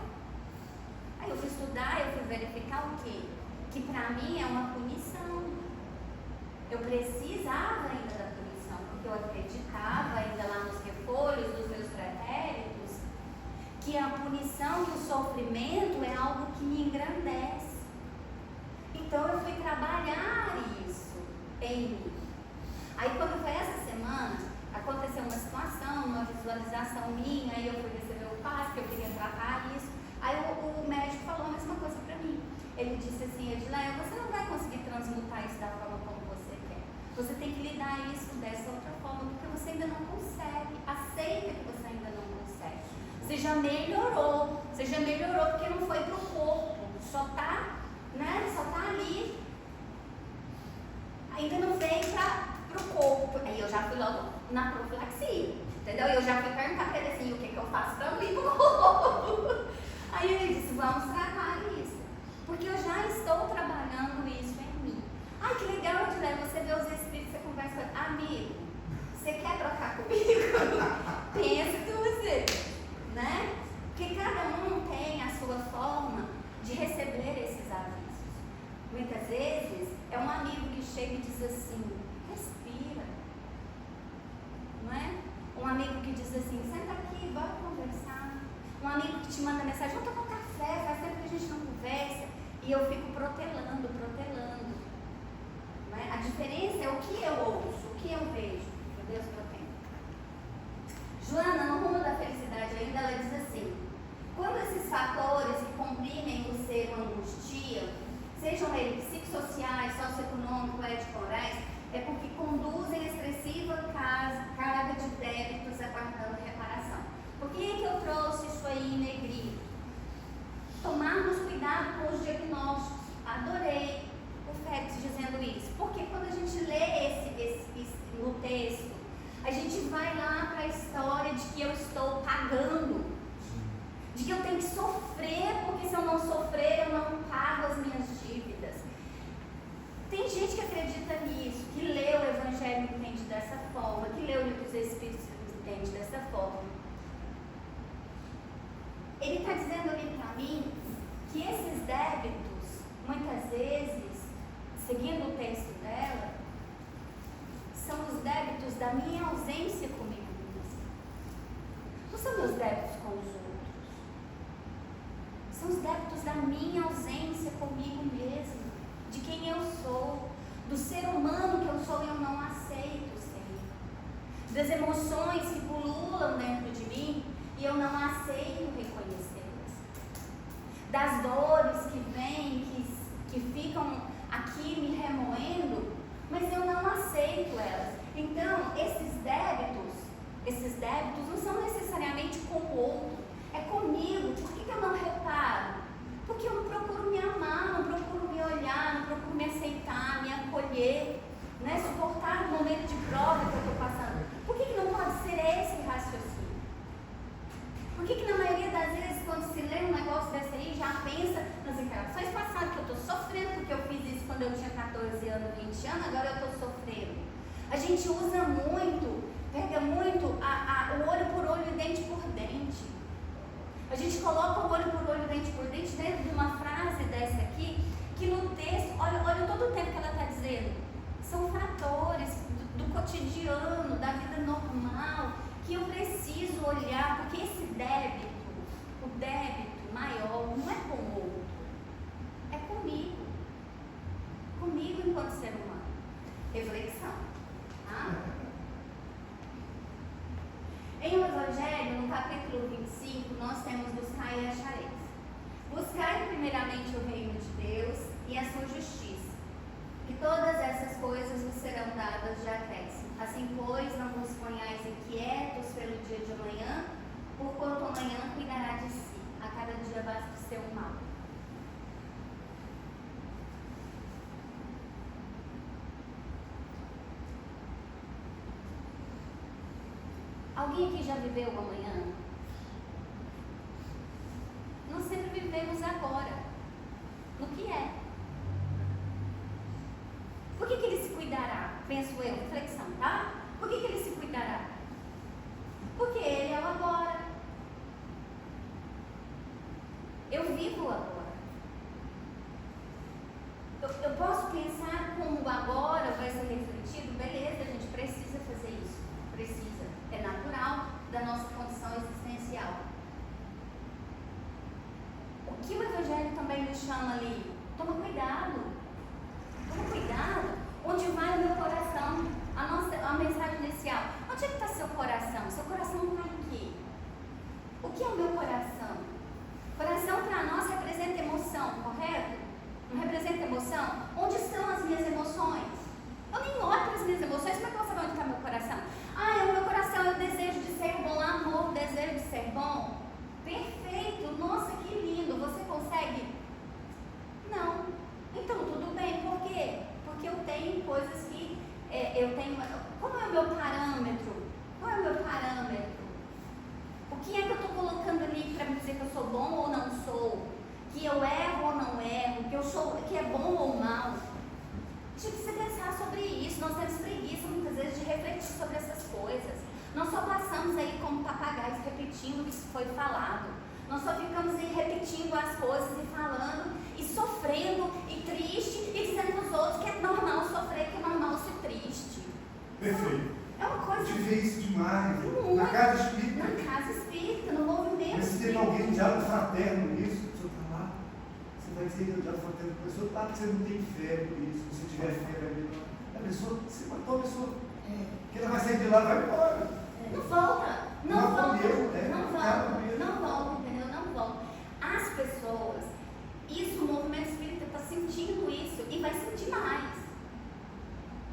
Aí eu fui estudar, eu fui verificar o quê? Que pra mim é uma punição. Eu precisava ainda da punição, porque eu acreditava ainda lá nos refolhos dos meus pretéritos, que a punição e o sofrimento é algo que me engrandece. Então eu fui trabalhar isso em mim. Aí quando foi essa semana, aconteceu uma situação, uma visualização minha, aí eu fui receber o passe, que eu queria tratar isso. Aí o médico falou a mesma coisa pra mim. Ele disse assim, Edileia, você não vai conseguir transmutar isso da forma como você quer. Você tem que lidar isso dessa outra forma, porque você ainda não consegue. Aceita que você ainda não consegue. Você já melhorou porque não foi pro corpo, só tá, né? Só tá ali. Ainda não veio pro corpo. Aí eu já fui logo na profilaxia, entendeu? Eu já fui perguntar pra ele assim, o que eu faço pra não ir pro corpo? Aí ele disse, vamos tratar isso, porque eu já estou trabalhando isso em mim. Ai, que legal, Edilé, você vê os espíritos, você conversa com amigo, você quer trocar comigo? Pensa com você, né? Porque cada um tem a sua forma de receber esses avisos. Muitas vezes é um amigo que chega e diz assim, respira, não é? Um amigo que diz assim, senta aqui, bora conversar. que te manda mensagem, vamos tomar um café, faz tempo que a gente não conversa, e eu fico protelando. Não é? A diferença é o que eu ouço, o que eu vejo, que Deus protege. Joana, no rumo da felicidade ainda, ela diz assim: quando esses fatores que comprimem o ser o angustiam, sejam eles psicossociais, socioeconômicos, ético-morais, é porque conduzem expressiva carga de débitos aguardando reparação. Por que é que eu trouxe isso aí em negrito? Tomarmos cuidado com os diagnósticos. Adorei o Félix dizendo isso. Porque quando a gente lê no texto, a gente vai lá para a história de que eu estou pagando. De que eu tenho que sofrer, porque se eu não sofrer, eu não pago as minhas dívidas. Tem gente que acredita nisso, que lê o Evangelho e entende dessa forma, que lê o Livro dos Espíritos e entende dessa forma. Ele está dizendo ali para mim que esses débitos, muitas vezes, seguindo o texto dela, são os débitos da minha ausência comigo mesma. Não são meus débitos com os outros. São os débitos da minha ausência comigo mesma, de quem eu sou, do ser humano que eu sou e eu não aceito ser, das emoções que pululam dentro de mim e eu não aceito reconhecê-las, das dores que vêm, que ficam aqui me remoendo, mas eu não aceito elas. Então, esses débitos não são necessariamente com o outro, é comigo. Por que eu não reparo? Porque eu não procuro me amar, não procuro me olhar, não procuro me aceitar, me acolher, né? Suportar o momento de prova que eu estou passando. Por que não pode ser esse raciocínio? Por que na maioria das vezes, quando se lê um negócio desse aí, já pensa nas encarnações passadas, que eu estou sofrendo porque eu fiz isso quando eu tinha 14 anos, 20 anos, agora eu estou sofrendo. A gente usa muito, pega muito o olho por olho e dente por dente. A gente coloca o olho por olho, dente por dente dentro de uma frase dessa aqui, que no texto, olha todo o tempo que ela está dizendo, são fatores do cotidiano, da vida normal, que eu preciso olhar, porque esse débito, o débito maior, não é com o outro, é comigo. Comigo enquanto ser humano. Reflexão. Em o Evangelho, no capítulo 25, nós temos buscar e achareis. Buscai primeiramente o reino de Deus e a sua justiça, e todas essas coisas vos serão dadas de acréscimo. Assim, pois, não vos ponhais inquietos pelo dia de amanhã, porquanto amanhã cuidará de si. A cada dia basta o seu mal. Alguém aqui já viveu o amanhã? Nós sempre vivemos agora, no que é. Por que ele se cuidará? Penso eu, reflexão, tá? Por que ele se cuidará? Porque ele é o agora. Eu vivo o agora. Eu posso pensar como o agora vai ser refletido? Beleza, a gente precisa fazer isso. Precisa. É natural da nossa condição existencial. O que o Evangelho também nos chama ali? Toma cuidado. Toma cuidado. Onde vai o meu coração? A mensagem inicial. Onde é que está seu coração? Seu coração está em quê? O que é o meu coração? Coração para nós representa emoção, correto? Não representa emoção? Onde estão as minhas emoções? Eu nem olho para as minhas emoções, como é que eu vou saber onde está meu coração? O meu coração é o desejo de ser bom, amor, o desejo de ser bom. Perfeito, nossa, que lindo. Você consegue? Não. Então, tudo bem, por quê? Porque eu tenho coisas que eu tenho. Qual é o meu parâmetro? Qual é o meu parâmetro? O que é que eu estou colocando ali para me dizer que eu sou bom ou não sou? Que eu erro ou não erro? Que é bom ou mal? A gente precisa pensar sobre isso. Nós temos preguiça muitas vezes de refletir sobre essas coisas. Nós só passamos aí como papagaios repetindo o que foi falado. Nós só ficamos aí repetindo as coisas e falando e sofrendo e triste e dizendo para os outros que é normal sofrer, que é normal ser triste. Perfeito. É uma coisa. Eu tive isso demais. Muito. Na casa espírita. Na casa espírita, no movimento Mas se teve espírita. alguém de alto fraterno isso, a pessoa está lá, você vai dizer que já fraterno, a pessoa está que você não tem fé por isso, se você tiver fé ali, a pessoa, se matou a pessoa, que ela vai sair de lá e vai embora. Não volta, não Não volta, comeu, né? não Cara volta, mesmo. não volta, entendeu? Não volta. As pessoas, isso o movimento espírita está sentindo isso e vai sentir mais.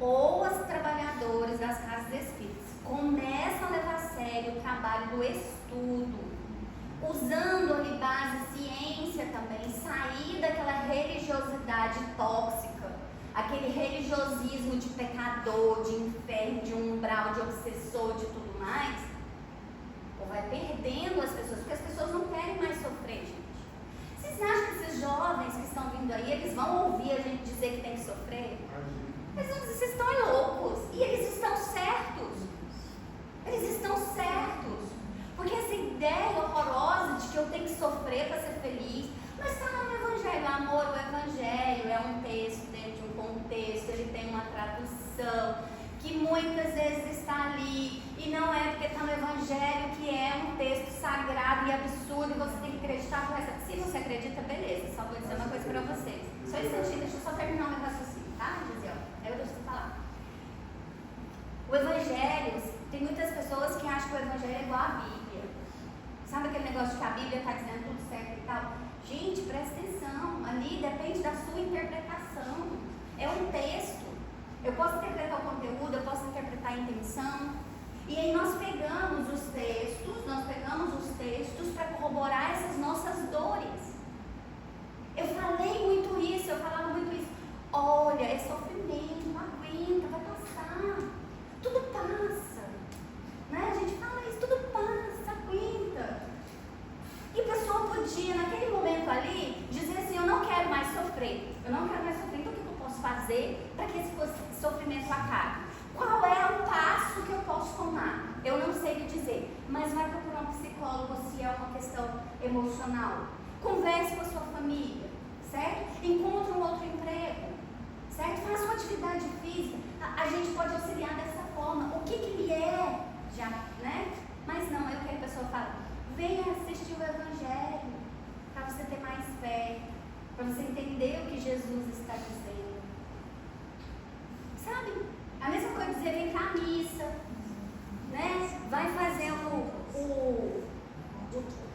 Ou as trabalhadoras das casas espíritas começam a levar a sério o trabalho do estudo, usando ali base ciência também, sair daquela religiosidade tóxica, aquele religiosismo de pecador, de inferno, de umbral, de obsessor, de tudo mais, ou vai perdendo as pessoas, porque as pessoas não querem mais sofrer, gente. Vocês acham que esses jovens que estão vindo aí, eles vão ouvir a gente dizer que tem que sofrer? Eles vão dizer, vocês estão loucos, e eles estão certos. Eles estão certos. Porque essa ideia horrorosa de que eu tenho que sofrer para ser feliz, mas está lá no Evangelho. Amor, o Evangelho é um texto dentro de um contexto, ele tem uma tradução que muitas vezes está ali, e não é porque está no Evangelho que é um texto sagrado e absurdo e você tem que acreditar por essa. Se você acredita, beleza, só vou dizer uma coisa para vocês. Só um instantinho, deixa eu só terminar o meu raciocínio, tá, Gisele? Aí eu deixo você falar. O Evangelho, tem muitas pessoas que acham que o Evangelho é igual à Bíblia. Sabe aquele negócio de que a Bíblia está dizendo tudo certo e tal? Gente, presta atenção, ali depende da sua interpretação. É um texto. Eu posso interpretar o conteúdo, eu posso interpretar a intenção. E aí nós pegamos os textos para corroborar essas nossas dores. Eu falei muito isso, eu falava muito isso. Olha, é sofrimento, não aguenta, vai passar. Tudo passa. Né? A gente fala isso, tudo passa, aguenta. E a pessoa podia, naquele momento ali, dizer assim, eu não quero mais sofrer. Eu não quero mais sofrer, então o que eu posso fazer para que esse sofrimento acabe? Qual é o passo que eu posso tomar? Eu não sei lhe dizer, mas vai procurar um psicólogo se é uma questão emocional. Converse com a sua família, certo? Encontre um outro emprego, certo? Faça uma atividade física. A gente pode auxiliar dessa forma. O que ele é, já, né? Mas não, é o que a pessoa fala. Venha assistir o Evangelho, para você ter mais fé, para você entender o que Jesus está dizendo. Sabe? A mesma coisa dizer, vem cá à missa, né? Vai fazer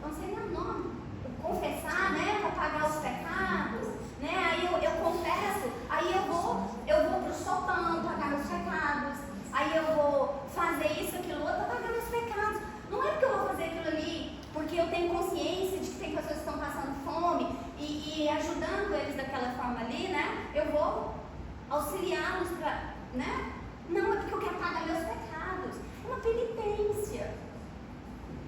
não sei nem o nome, o confessar, né? Para pagar os pecados, né? Aí eu confesso, aí eu vou para o sopão pagar meus pecados, aí eu vou fazer isso, aquilo outro para pagar meus pecados. Não é porque eu vou fazer aquilo ali, porque eu tenho consciência de que tem pessoas que estão passando fome e ajudando eles daquela forma ali, né? Eu vou auxiliá-los para, né? Não, é porque eu quero pagar meus pecados. É uma penitência.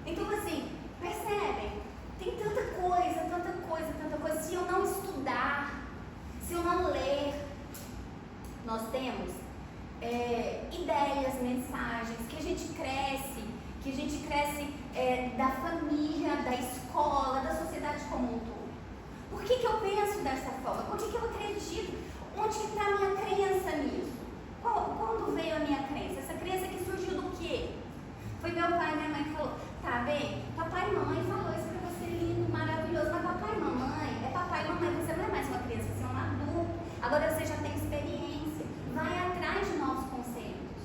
Então, assim, percebem? Tem tanta coisa, tanta coisa, tanta coisa. Se eu não estudar, se eu não ler, nós temos ideias, mensagens, que a gente cresce da família, da escola, da sociedade como um todo. Por que eu penso dessa forma? Por que eu acredito? Onde que está a minha crença nisso? Quando veio a minha crença? Essa crença que surgiu do quê? Foi meu pai e minha mãe que falou, tá bem? Papai e mamãe falou isso pra você, lindo, maravilhoso, mas papai e mamãe, é papai e mamãe, você não é mais uma criança, você é um adulto, agora você já tem experiência, vai atrás de novos conceitos.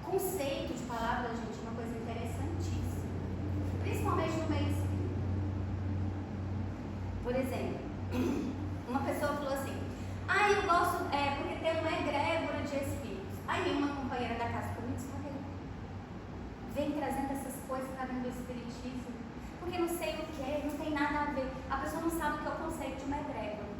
Conceito de palavra, gente, é uma coisa interessantíssima, principalmente no meio espírita. Por exemplo, uma pessoa falou assim, eu gosto, porque tem uma egrégora de espíritos. Aí uma companheira da casa falou, vem trazendo essas coisas para dentro do espiritismo, porque não sei o que, não tem nada a ver. A pessoa não sabe o que é o conceito de uma egrégora.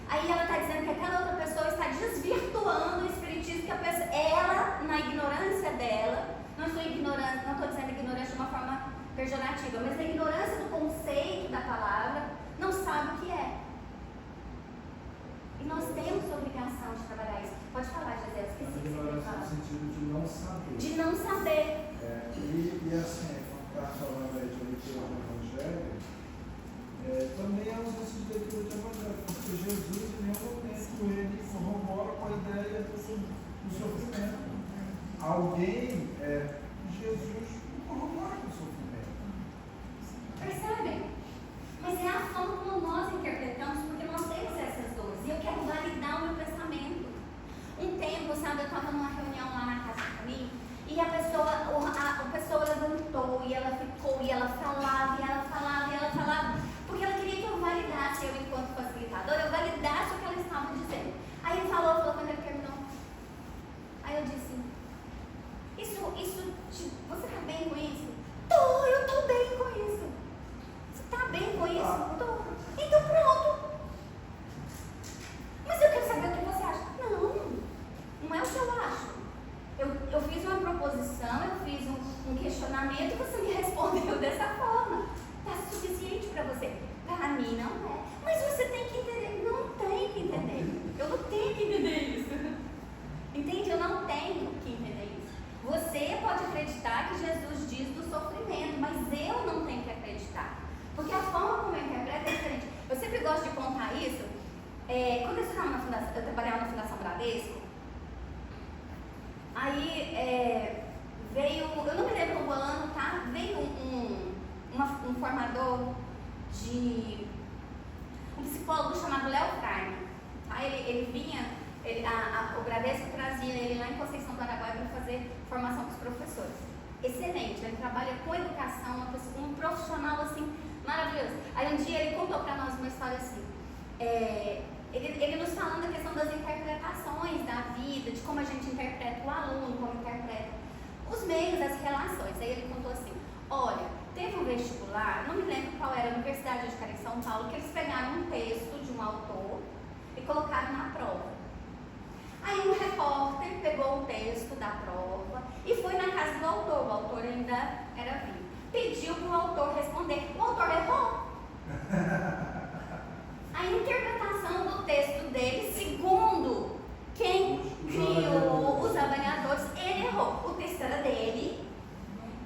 Aí ela está dizendo que aquela outra pessoa está desvirtuando o espiritismo, que a pessoa, ela, na ignorância dela, não estou dizendo ignorância de uma forma pejorativa, mas na ignorância do conceito da palavra, não sabe o que é. E nós temos a obrigação de trabalhar isso. Pode falar, Gisele, esqueci que você quer falar. No sentido de não saber. De não saber. E assim, quando está falando aí de leitura do Evangelho, também é ausência de leitura do Evangelho, porque Jesus em nenhum momento ele corrobora com a ideia do sofrimento. Alguém, Jesus não corrobora com questionamento, você me respondeu dessa forma. Está suficiente para você? Para mim não é. Mas você tem que entender. Não tem que entender. Eu não tenho que entender isso. Entende? Eu não tenho que entender isso. Você pode acreditar que Jesus diz do sofrimento, mas eu não tenho que acreditar. Porque a forma como eu interpreto é diferente. Eu sempre gosto de contar isso. Quando eu trabalhava na Fundação Bradesco, aí veio, eu não me lembro o ano, tá? Veio um formador de um psicólogo chamado Léo Carne. Tá? Ele vinha, o Bradesco trazia ele lá em Conceição do Araguaia para fazer formação para os professores. Excelente, ele trabalha com educação, um profissional assim maravilhoso. Aí um dia ele contou para nós uma história assim. Ele nos falando da questão das interpretações da vida, de como a gente interpreta o aluno, como interpreta os meios, as relações. Aí ele contou assim: olha, teve um vestibular, não me lembro qual era, a Universidade de Cari em São Paulo, que eles pegaram um texto de um autor e colocaram na prova. Aí um repórter pegou o texto da prova e foi na casa do autor, o autor ainda era vivo. Pediu para o autor responder, o autor errou. A interpretação do texto dele, segundo quem criou os avaliadores, ele errou. O texto era dele,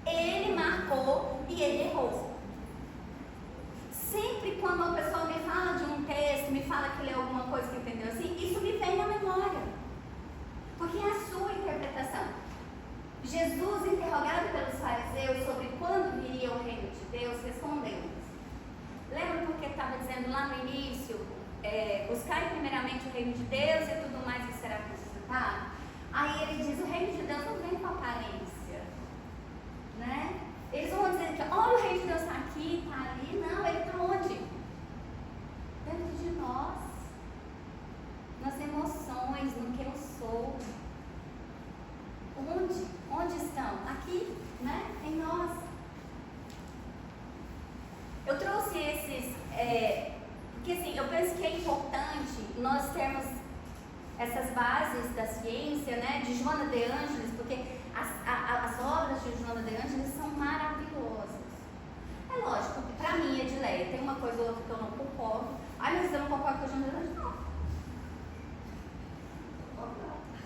ele marcou e ele errou. Sempre quando uma pessoa me fala de um texto, me fala que leu alguma coisa que entendeu assim, isso me vem na memória. Porque é a sua interpretação. Jesus, interrogado pelos fariseus sobre quando viria o reino de Deus, respondeu. Lembra porque estava dizendo lá no início, buscar primeiramente o reino de Deus e tudo mais que será acrescentado? Aí ele diz, o reino de Deus não vem com aparência, né? Eles vão dizer que, olha, o reino de Deus está aqui, está ali. Não, ele está onde? Dentro de nós, nas emoções, no que eu sou. Onde estão? Aqui, né? Em nós. Eu trouxe esses, porque assim, eu penso que é importante nós termos essas bases da ciência, né, de Joana de Ângeles, porque as obras de Joana de Ângeles são maravilhosas. É lógico, para mim, Edileia, tem uma coisa ou outra que eu não concordo. Ai, mas eu não concordo com a Joana de Ângeles, não.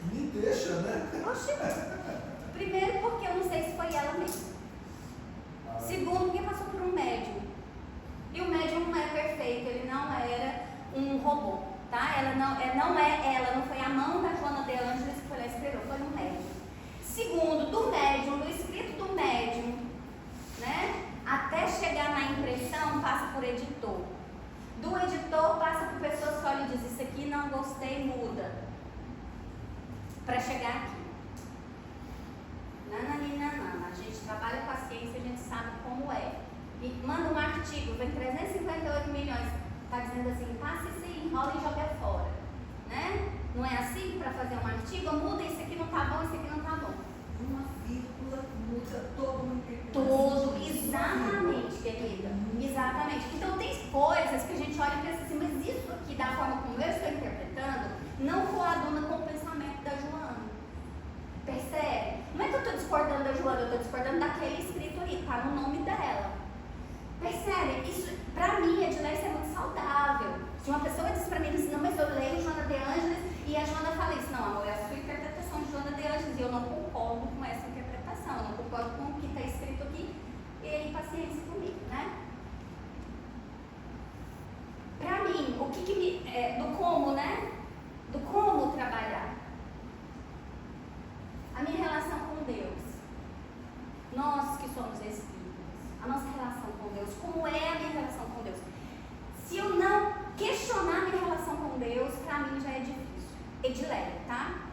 Me deixa, né? Oxi. Primeiro, porque eu não sei se foi ela mesma. Segundo, porque passou por um médium. E o médium não é perfeito, ele não era um robô, tá? Ela não foi a mão da Joana de Ângeles que foi lá e escreveu, foi um médium. Segundo, do médium, do escrito do médium, né? Até chegar na impressão, passa por editor. Do editor, passa por pessoas que olham e dizem, isso aqui não gostei, muda. Para chegar aqui. Nananina, a gente trabalha com a ciência, a gente sabe como é. E manda um artigo, vem 358 milhões, está dizendo assim, passa isso aí, enrola e joga fora. Né? Não é assim para fazer um artigo? Muda, isso aqui não está bom, isso aqui não está bom. Uma vírgula muda toda uma interpretação. Tudo, exatamente, querida. Exatamente. Então tem coisas que a gente olha e pensa assim, mas isso aqui, da forma como eu estou interpretando, não coaduna com o pensamento da Joana. Percebe? Não é que eu estou discordando da Joana, eu estou discordando daquele escrito ali, está no nome dela. Percebe? Isso, pra mim, Edileia, isso é muito saudável. Se uma pessoa diz pra mim assim, não, mas eu leio Joana de Ângeles e a Joana fala isso, não, amor, é a sua interpretação de Joana de Ângeles e eu não concordo com essa interpretação, eu não concordo com o que está escrito aqui, e aí paciência comigo, né? Pra mim, o que me. Do como, né? Do como trabalhar. A minha relação com Deus. Nós que somos espíritos. A nossa relação com Deus. Como é a minha relação com Deus? Se eu não questionar a minha relação com Deus, pra mim já é difícil. Edileia, tá?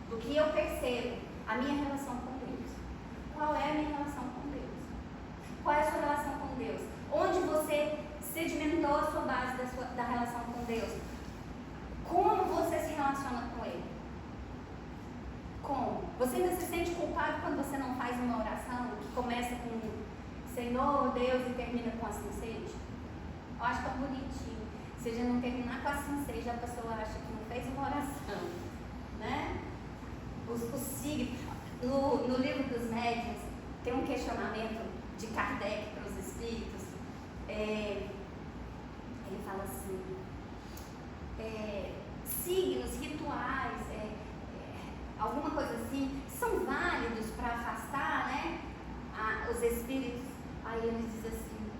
Do que eu percebo, a minha relação com Deus. Qual é a minha relação com Deus? Qual é a sua relação com Deus? Onde você sedimentou a sua base da relação com Deus? Como você se relaciona com Ele? Como? Você ainda se sente culpado quando você não faz uma oração que começa com Senhor, Deus e termina com assim seja? Eu acho tão bonitinho. Se a gente não terminar com assim seja, a pessoa acha que não fez uma oração, né? Os signos. No livro dos médiuns, tem um questionamento de Kardec para os espíritos. Ele fala assim, signos, rituais, alguma coisa assim, são válidos para afastar, né, os espíritos. Aí ele diz assim,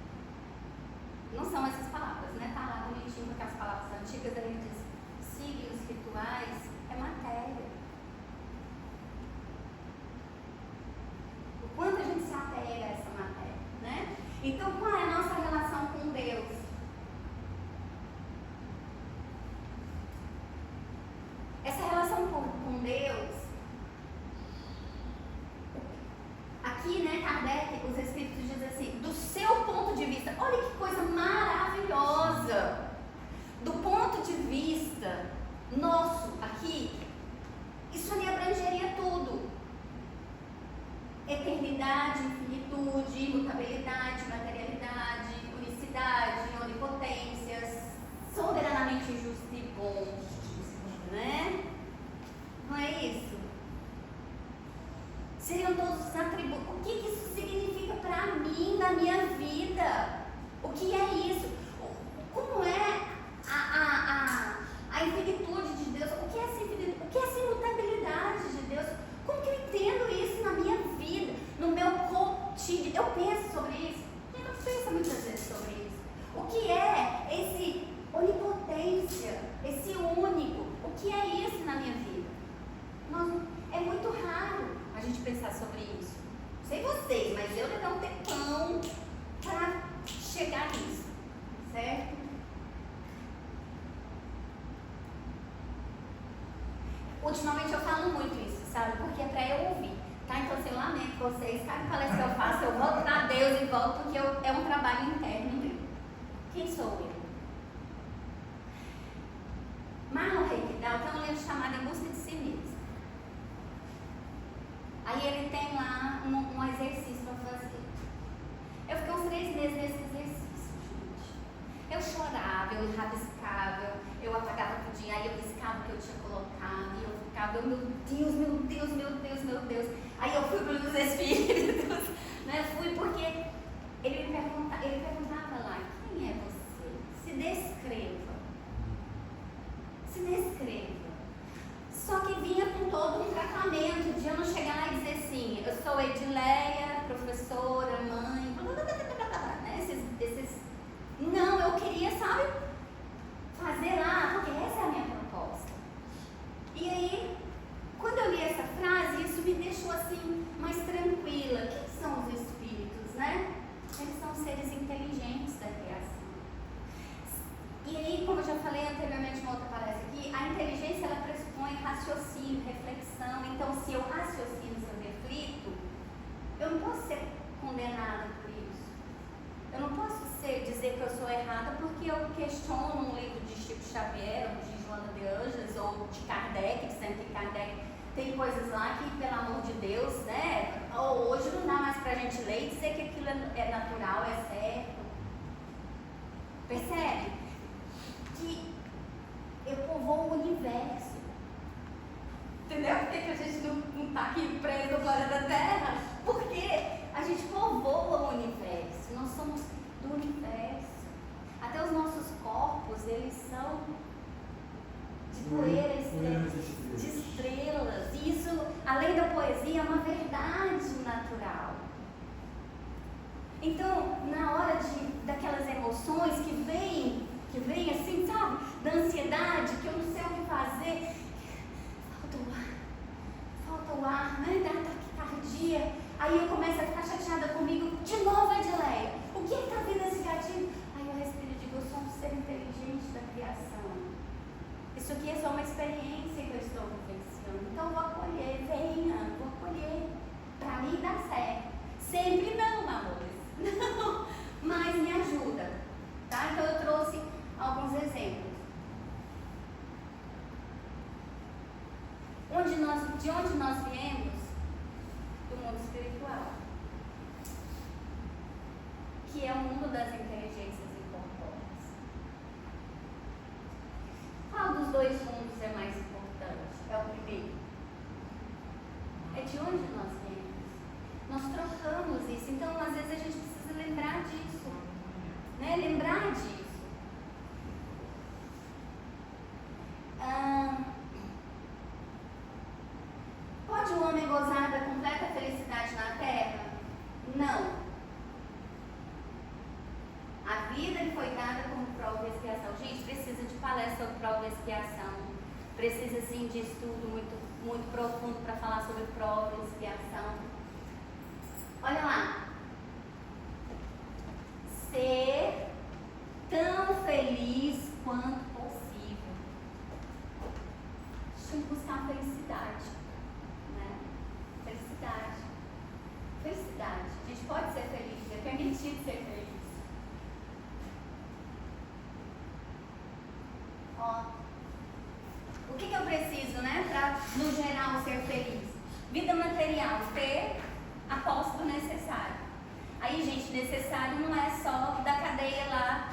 não são essas palavras, né, tá lá bonitinho com aquelas palavras antigas. Aí ele diz, signos, rituais é matéria. O quanto a gente se apega a essa matéria, né? Então, qual é a nossa relação com Deus? Essa relação com Deus, aqui, né, Kardec, os espíritos dizem assim, do seu ponto de vista, olha que coisa maravilhosa, do ponto de vista nosso aqui, isso ali abrangeria tudo. Eternidade, infinitude, imutabilidade, materialidade, unicidade, onipotência, soberanamente justo e bom, né? Não é isso? Seriam todos os atributos. O que isso significa para mim, na minha vida? O que é isso? Como é a infinitude de Deus? O que é essa infinitude? O que é essa imutabilidade de Deus? Como que eu entendo isso na minha vida, no meu cotidiano? Eu penso sobre isso? Eu não penso muitas vezes sobre isso. O que é esse onipotência, esse único? O que é isso na minha vida? É muito raro a gente pensar sobre isso. Não sei vocês, mas eu levei um tempão para chegar nisso, certo? Ultimamente eu falo muito isso, sabe? Porque é para eu ouvir, tá? Então, assim, eu lamento vocês. Cada palestra que eu faço, eu volto para Deus e volto, porque é um trabalho interno meu. Quem sou eu? Marlon Reikdal tem um livro chamado Em Busca de Si Mesmo. Aí ele tem lá um exercício para fazer. Eu fiquei uns 3 meses nesse exercício, gente. Eu chorava, eu rabiscava, eu apagava tudinho, aí eu riscava o que eu tinha colocado, e eu ficava, meu Deus, meu Deus, meu Deus, meu Deus. Aí eu fui para os espíritos, né? Fui porque ele perguntava lá, quem é você? Se descreva. Se descreva. Só que vinha com todo um tratamento de eu não chegar lá e dizer assim, eu sou Edileia, professora, mãe, né? Não, eu queria, sabe, fazer lá, porque essa é a minha proposta. E aí, quando eu li essa frase, isso me deixou assim, mais tranquila. Quem são os espíritos, né? Eles são seres inteligentes da criação. E aí, como eu já falei anteriormente em outra palestra aqui, a inteligência, ela pressupõe raciocínio, reflexão. Então, se eu raciocino, se eu reflito, eu não posso ser condenada por isso. Eu não posso dizer que eu sou errada porque eu questiono um livro de Chico Xavier, ou de Joana de Ângeles, ou de Kardec, dizendo que Kardec tem coisas lá que, pelo amor de Deus, né? Hoje não dá mais pra gente ler e dizer que aquilo é natural, é certo. Percebe? Que eu povoo o universo. Entendeu? Por que a gente não está aqui preso no planeta Terra? Porque a gente povoa o universo. Nós somos do universo. Até os nossos corpos, eles são de poeira, de estrelas. E isso, além da poesia, é uma verdade natural. Então, na hora daquelas emoções que vêm assim, sabe? Da ansiedade, que eu não sei o que fazer. Falta o ar, né? Da taquicardia. Aí eu começo a ficar chateada comigo. De novo, Edileia. O que está vindo esse gatilho? Aí eu respiro e digo, eu sou um ser inteligente da criação. Isso aqui é só uma experiência que eu estou vivenciando. Então eu vou acolher, venha, vou acolher. Para mim dá certo. Sempre não, amores. Não, mas me ajuda. Tá? Então eu trouxe alguns exemplos. De onde nós viemos? Do mundo espiritual, que é o mundo das inteligências incorpóreas. Qual dos dois mundos é mais importante? É o primeiro. É de onde nós viemos. Nós trocamos de estudo muito profundo para falar sobre prova e expiação. Olha lá. Ser tão feliz quanto possível. Deixa eu buscar felicidade, né? Felicidade. Felicidade. A gente pode ser feliz, é permitido ser feliz. Ó, o que eu preciso, né, para, no geral, ser feliz? Vida material, ter a posse do necessário. Aí, gente, necessário não é só da cadeia lá,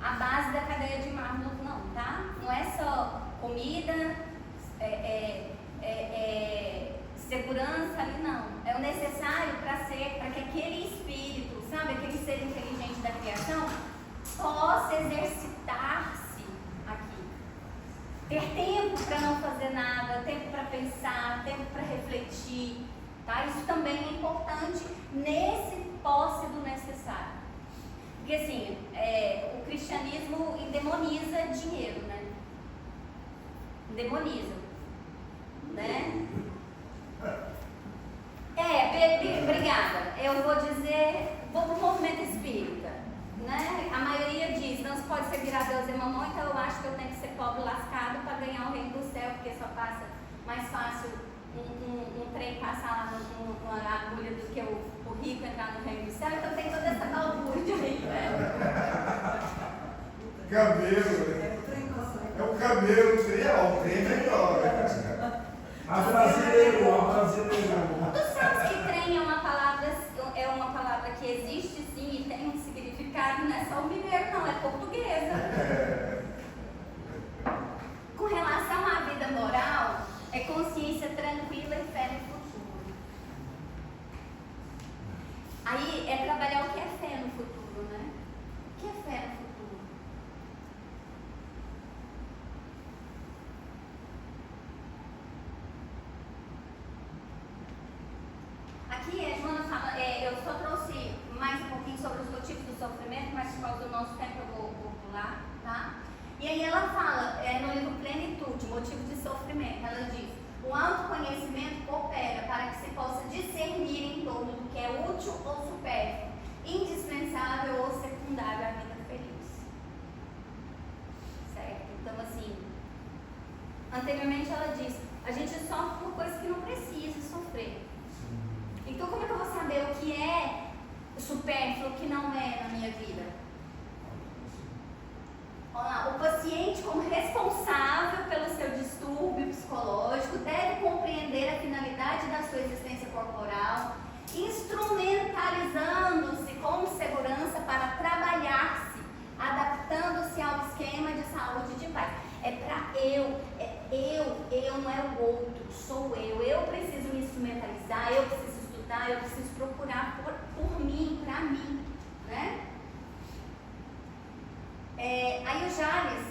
a base da cadeia de Maslow, não, tá? Não é só comida, segurança ali, não. É o necessário para que aquele espírito, sabe, aquele ser inteligente da criação, possa exercitar-se aqui. Ter tempo para não fazer nada, tempo para pensar, tempo para refletir, tá? Isso também é importante nesse posse do necessário. Porque assim, o cristianismo demoniza dinheiro, né? Demoniza, né? Obrigada. Eu vou dizer, vou para o movimento espírita, né? A maioria diz, não se pode ser virar Deus e mamão, então eu acho que eu tenho que ser pobre lascado para ganhar o reino do céu, porque só passa mais fácil um trem passar lá numa agulha do que o rico entrar no reino do céu, então tem toda essa balbúrdia aí, né? Camelo, é o camelo, o trem é melhor. A brasileiro. Tu sabes que trem é uma palavra que existe sim e tem um significado, não é só o mineiro não, é portuguesa. Com relação à vida moral, é consciência tranquila e fé no futuro. Aí é trabalhar o que é fé no futuro, né? O que é fé no futuro? Aqui a Joana fala, eu só trouxe mais um pouquinho sobre os motivos do sofrimento, mas por causa do nosso tempo eu vou pular, tá? E aí ela fala, no livro Plenitude, Motivos de Sofrimento, ela diz: o autoconhecimento coopera para que se possa discernir em torno do que é útil ou supérfluo, indispensável ou secundário à vida feliz. Certo? Então, assim, anteriormente ela diz, a gente sofre por coisas que não precisa sofrer. Então, como é que eu vou saber o que é supérfluo, o que não é na minha vida? Olha lá, o paciente, como responsável pelo seu distúrbio psicológico, deve compreender a finalidade da sua existência corporal, instrumentalizando-se com segurança para trabalhar-se, adaptando-se ao esquema de saúde de paz. É para eu não é o outro, sou eu. Eu preciso me instrumentalizar, eu preciso estudar, eu preciso procurar por mim, para mim, né? Aí o Jales,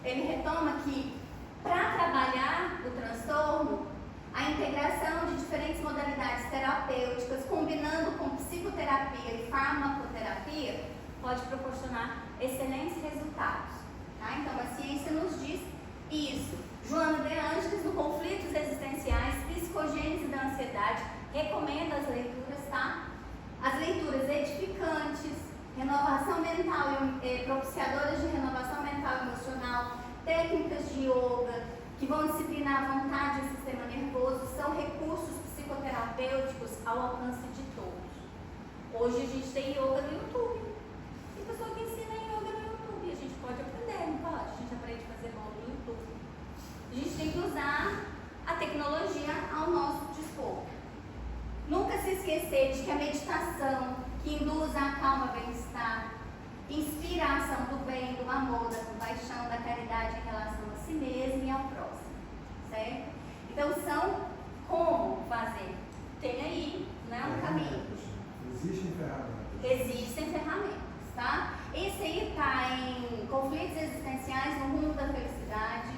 ele retoma que para trabalhar o transtorno, a integração de diferentes modalidades terapêuticas, combinando com psicoterapia e farmacoterapia, pode proporcionar excelentes resultados. Tá? Então a ciência nos diz isso. Joana de Ângeles, no Conflitos Existenciais, Psicogênese da Ansiedade, recomenda as leituras, tá? As leituras edificantes, renovação mental, propiciadoras de renovação mental e emocional, técnicas de yoga, que vão disciplinar a vontade e o sistema nervoso, são recursos psicoterapêuticos ao alcance de todos. Hoje a gente tem yoga no YouTube. Tem pessoa que ensina yoga no YouTube. A gente pode aprender, não pode? A gente aprende a fazer bolo no YouTube. A gente tem que usar a tecnologia ao nosso dispor. Nunca se esquecer de que a meditação, que induz a calma, bem-estar, inspira a ação do bem, do amor, da compaixão, da caridade em relação a si mesmo e ao próximo, certo? Então são como fazer. Tem aí, né, um caminho. Existem ferramentas, tá? Esse aí está em Conflitos Existenciais no Rumo da Felicidade,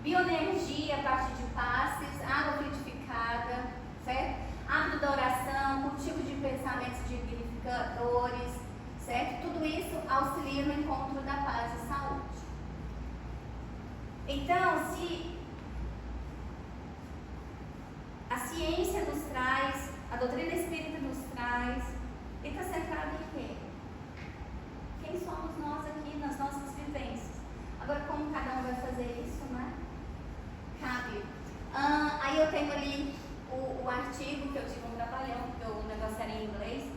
Bioenergia a partir de passes, Água Frutificada, certo? Hábito da oração, cultivo de pensamentos dignificadores, certo? Tudo isso auxilia no encontro da paz e saúde. Então, se a ciência nos traz, a doutrina espírita nos traz, e está centrado em quê? Quem somos nós aqui nas nossas vivências? Agora, como cada um vai fazer isso, né? Cabe. Aí eu tenho ali o artigo, que eu tive um trabalhão, porque o negócio era em inglês,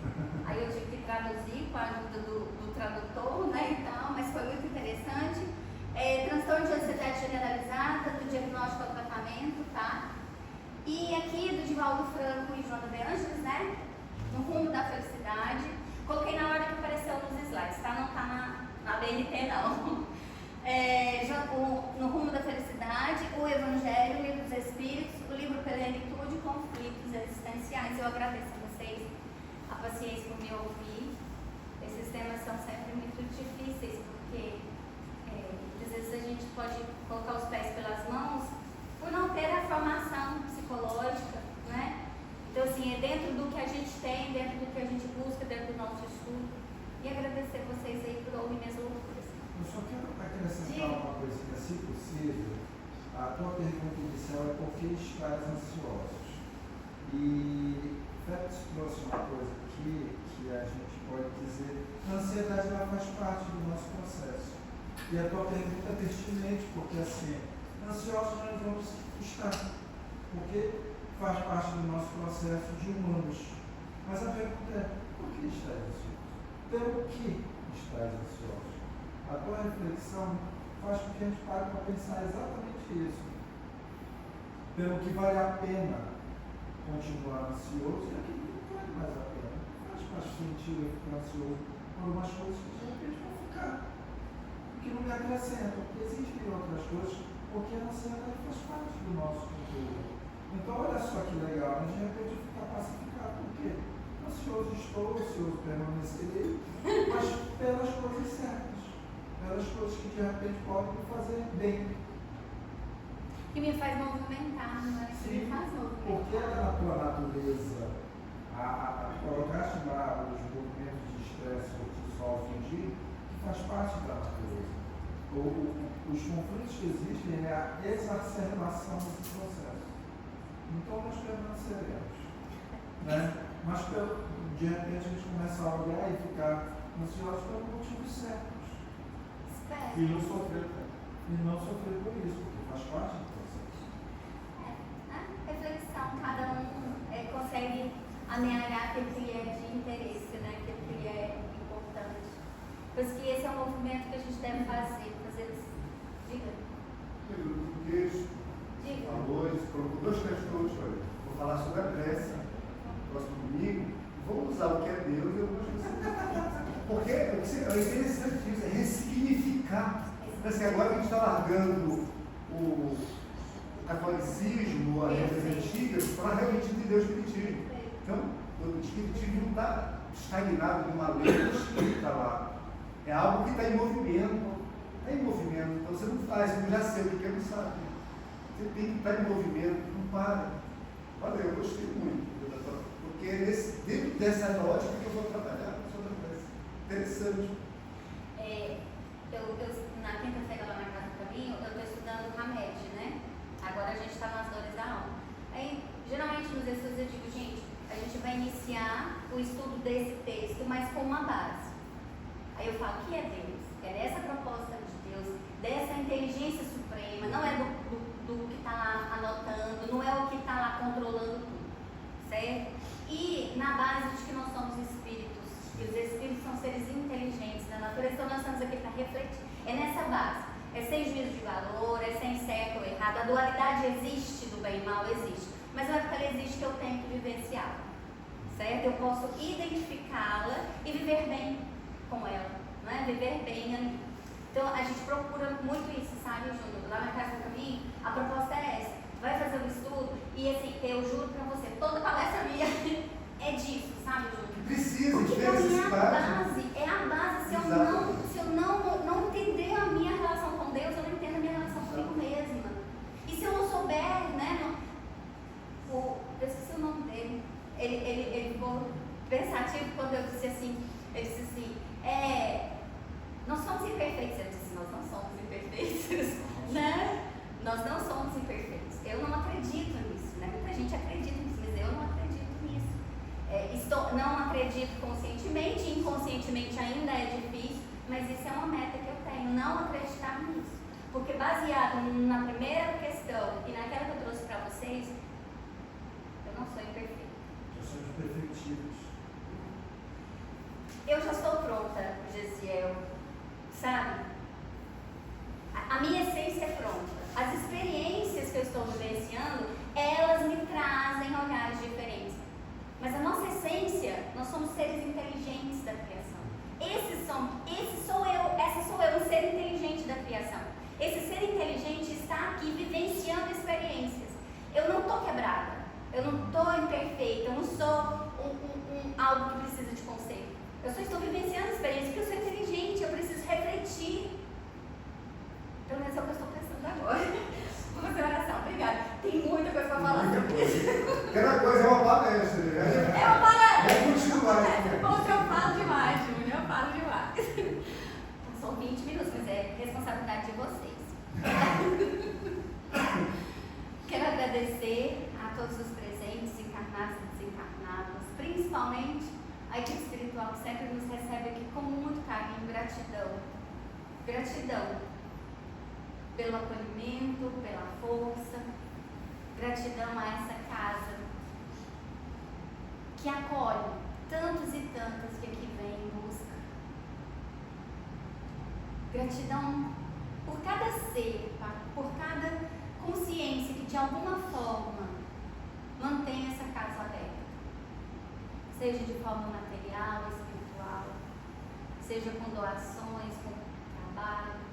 aí eu tive que traduzir com a ajuda do tradutor, né, e tal, mas foi muito interessante. Transtorno de ansiedade generalizada, do diagnóstico ao tratamento, tá? E aqui do Divaldo Franco e Joana de Ângeles, né? No rumo da felicidade. Coloquei na ordem que apareceu nos slides, tá? Não tá na BNT, não. No rumo da felicidade, o Evangelho, o Livro dos Espíritos, o livro Plenitude, Conflitos Existenciais. Eu agradeço a vocês a paciência por me ouvir. Esses temas são sempre muito difíceis, porque às vezes a gente pode colocar os pés pelas mãos por não ter a formação psicológica, né? Então, assim, é dentro do que a gente tem, dentro do que a gente busca, dentro do nosso estudo. E agradecer vocês aí por ouvir minhas loucuras. Eu só quero acrescentar uma coisinha, se possível. A tua pergunta inicial é por que estás ansiosos? E Félix trouxe uma coisa aqui que a gente pode dizer, a ansiedade ela faz parte do nosso processo. E a tua pergunta é pertinente, porque assim, ansiosos nós vamos estar, porque faz parte do nosso processo de humanos. Mas a pergunta é, por que estás ansioso? Pelo que estás ansioso? A tua reflexão faz com que a gente pare para pensar exatamente isso. Pelo que vale a pena continuar ansioso e aquilo que não vale mais a pena. Faz mais sentido eu ficar ansioso por umas coisas que de repente vão ficar. Que não me acrescentam, porque existem outras coisas, porque a ansiedade faz parte do nosso conteúdo. Então, olha só que legal, mas de repente eu ficar pacificado, por quê? Ansioso estou, ansioso permanecerei, mas pelas coisas certas, pelas coisas que de repente podem me fazer bem. Que me faz movimentar, não é? Que me faz movimentar. Porque é da tua natureza, colocaste lá os movimentos de estresse ou de solfingir, que faz parte da natureza. Os conflitos que existem é a exacerbação desse processo. Então nós permaneceremos. Né? Mas de repente a gente começa a olhar e ficar ansioso pelos motivos certos. Espero. E não sofrer. E não sofrer por isso, porque faz parte do processo. Reflexão, cada um consegue amealhar aquilo que é de interesse, né? Aquilo que é importante. Por isso que esse é um movimento que a gente deve fazer. Diga. O texto falou, ele colocou duas questões. Olha, vou falar sobre a prece no próximo domingo. Vamos usar o que é Deus e algumas coisas. Porque é interessante isso, é ressignificar. Assim, agora que a gente está largando o catolicismo, as regras antigas, para realmente entender o espiritismo. Então, o espiritismo não está estagnado numa lei escrita lá. É algo que está em movimento. Está em movimento. Então você não faz, você já sei, porque não sabe. Você tem que estar em movimento, não para. Olha, eu gostei muito. Porque é dentro dessa lógica que eu vou trabalhar sobre a prece. Interessante. Na quinta-feira lá na casa do caminho, eu estou estudando Hamed, né? Agora a gente está nas dores da alma. Aí, geralmente nos estudos eu digo, gente, a gente vai iniciar o estudo desse texto, mas com uma base. Aí eu falo, o que é Deus? É dessa proposta de Deus, dessa inteligência suprema, não é do que está lá anotando, não é o que está lá controlando tudo, certo? E na base de que nós somos espíritos, e os espíritos são seres inteligentes da natureza, então nós estamos aqui para refletir. É nessa base, é sem juízo de valor, é sem certo ou errado. A dualidade existe do bem e mal, existe, mas não é porque ela existe que eu tenho que vivenciá-la, certo? Eu posso identificá-la e viver bem com ela, né? Viver bem ali. Então a gente procura muito isso, sabe, Júnior? Lá na Casa do Caminho, a proposta é essa. Vai fazer um estudo e assim, eu juro pra você, toda palestra minha é disso, sabe, Júnior? Precisa, porque de pra mim necessidade. é a base. Se eu não entender a minha relação com Deus, eu não entendo a minha relação comigo mesma. E se eu não souber, né, eu esqueci o nome dele, ele ficou pensativo quando eu disse assim, ele disse assim, nós somos imperfeitos. Eu disse, nós não somos imperfeitos, né? Nós não somos imperfeitos. Eu não acredito nisso, né? Muita gente acredita nisso, mas eu não acredito nisso. Não acredito conscientemente, inconscientemente ainda é difícil, mas isso é uma meta que eu tenho, não acreditar nisso. Porque baseado na primeira questão e naquela que eu trouxe para vocês, eu não sou imperfeita. Já somos perfeitivos. Eu já estou pronta, Gesiel, sabe? A minha essência é pronta. As experiências que eu estou vivenciando, elas me trazem olhares diferentes. Mas a nossa essência, nós somos seres inteligentes da criação. Essa sou eu, um ser inteligente da criação. Esse ser inteligente está aqui vivenciando experiências. Eu não estou quebrada, eu não estou imperfeita, eu não sou algo que precisa de conselho. Eu só estou vivenciando experiências porque eu sou inteligente, eu preciso refletir. Pelo menos é o que eu estou pensando agora. Vamos fazer oração, obrigada. Tem muita coisa para falar. Cada coisa é uma palestra, né? É uma palestra. É continuar. Porque eu falo demais, Júnior, eu falo demais. São 20 minutos, mas é responsabilidade de vocês. Quero agradecer a todos os presentes, encarnados e desencarnados, principalmente a equipe espiritual que sempre nos recebe aqui com muito carinho, gratidão. Gratidão pelo acolhimento, pela força, gratidão a essa casa que acolhe tantos e tantas que aqui vêm em busca. Gratidão por cada ser, por cada consciência que de alguma forma mantém essa casa aberta, seja de forma material, espiritual, seja com doações, com trabalho,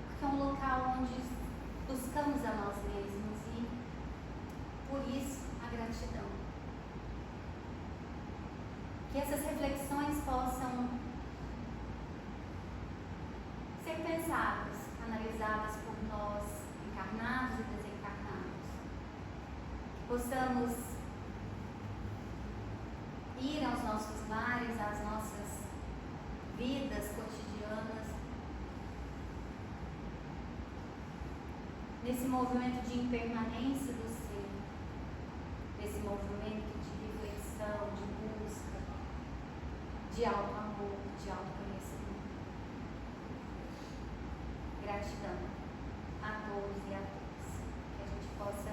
porque é um local onde buscamos a nós mesmos e por isso a gratidão. Que essas reflexões possam ser pensadas, analisadas por nós, encarnados e desencarnados. Que possamos ir aos nossos lares, às nossas vidas cotidianas, nesse movimento de impermanência do ser, nesse movimento de reflexão, de busca, de auto-amor, de autoconhecimento. Gratidão a todos e a todas. Que a gente possa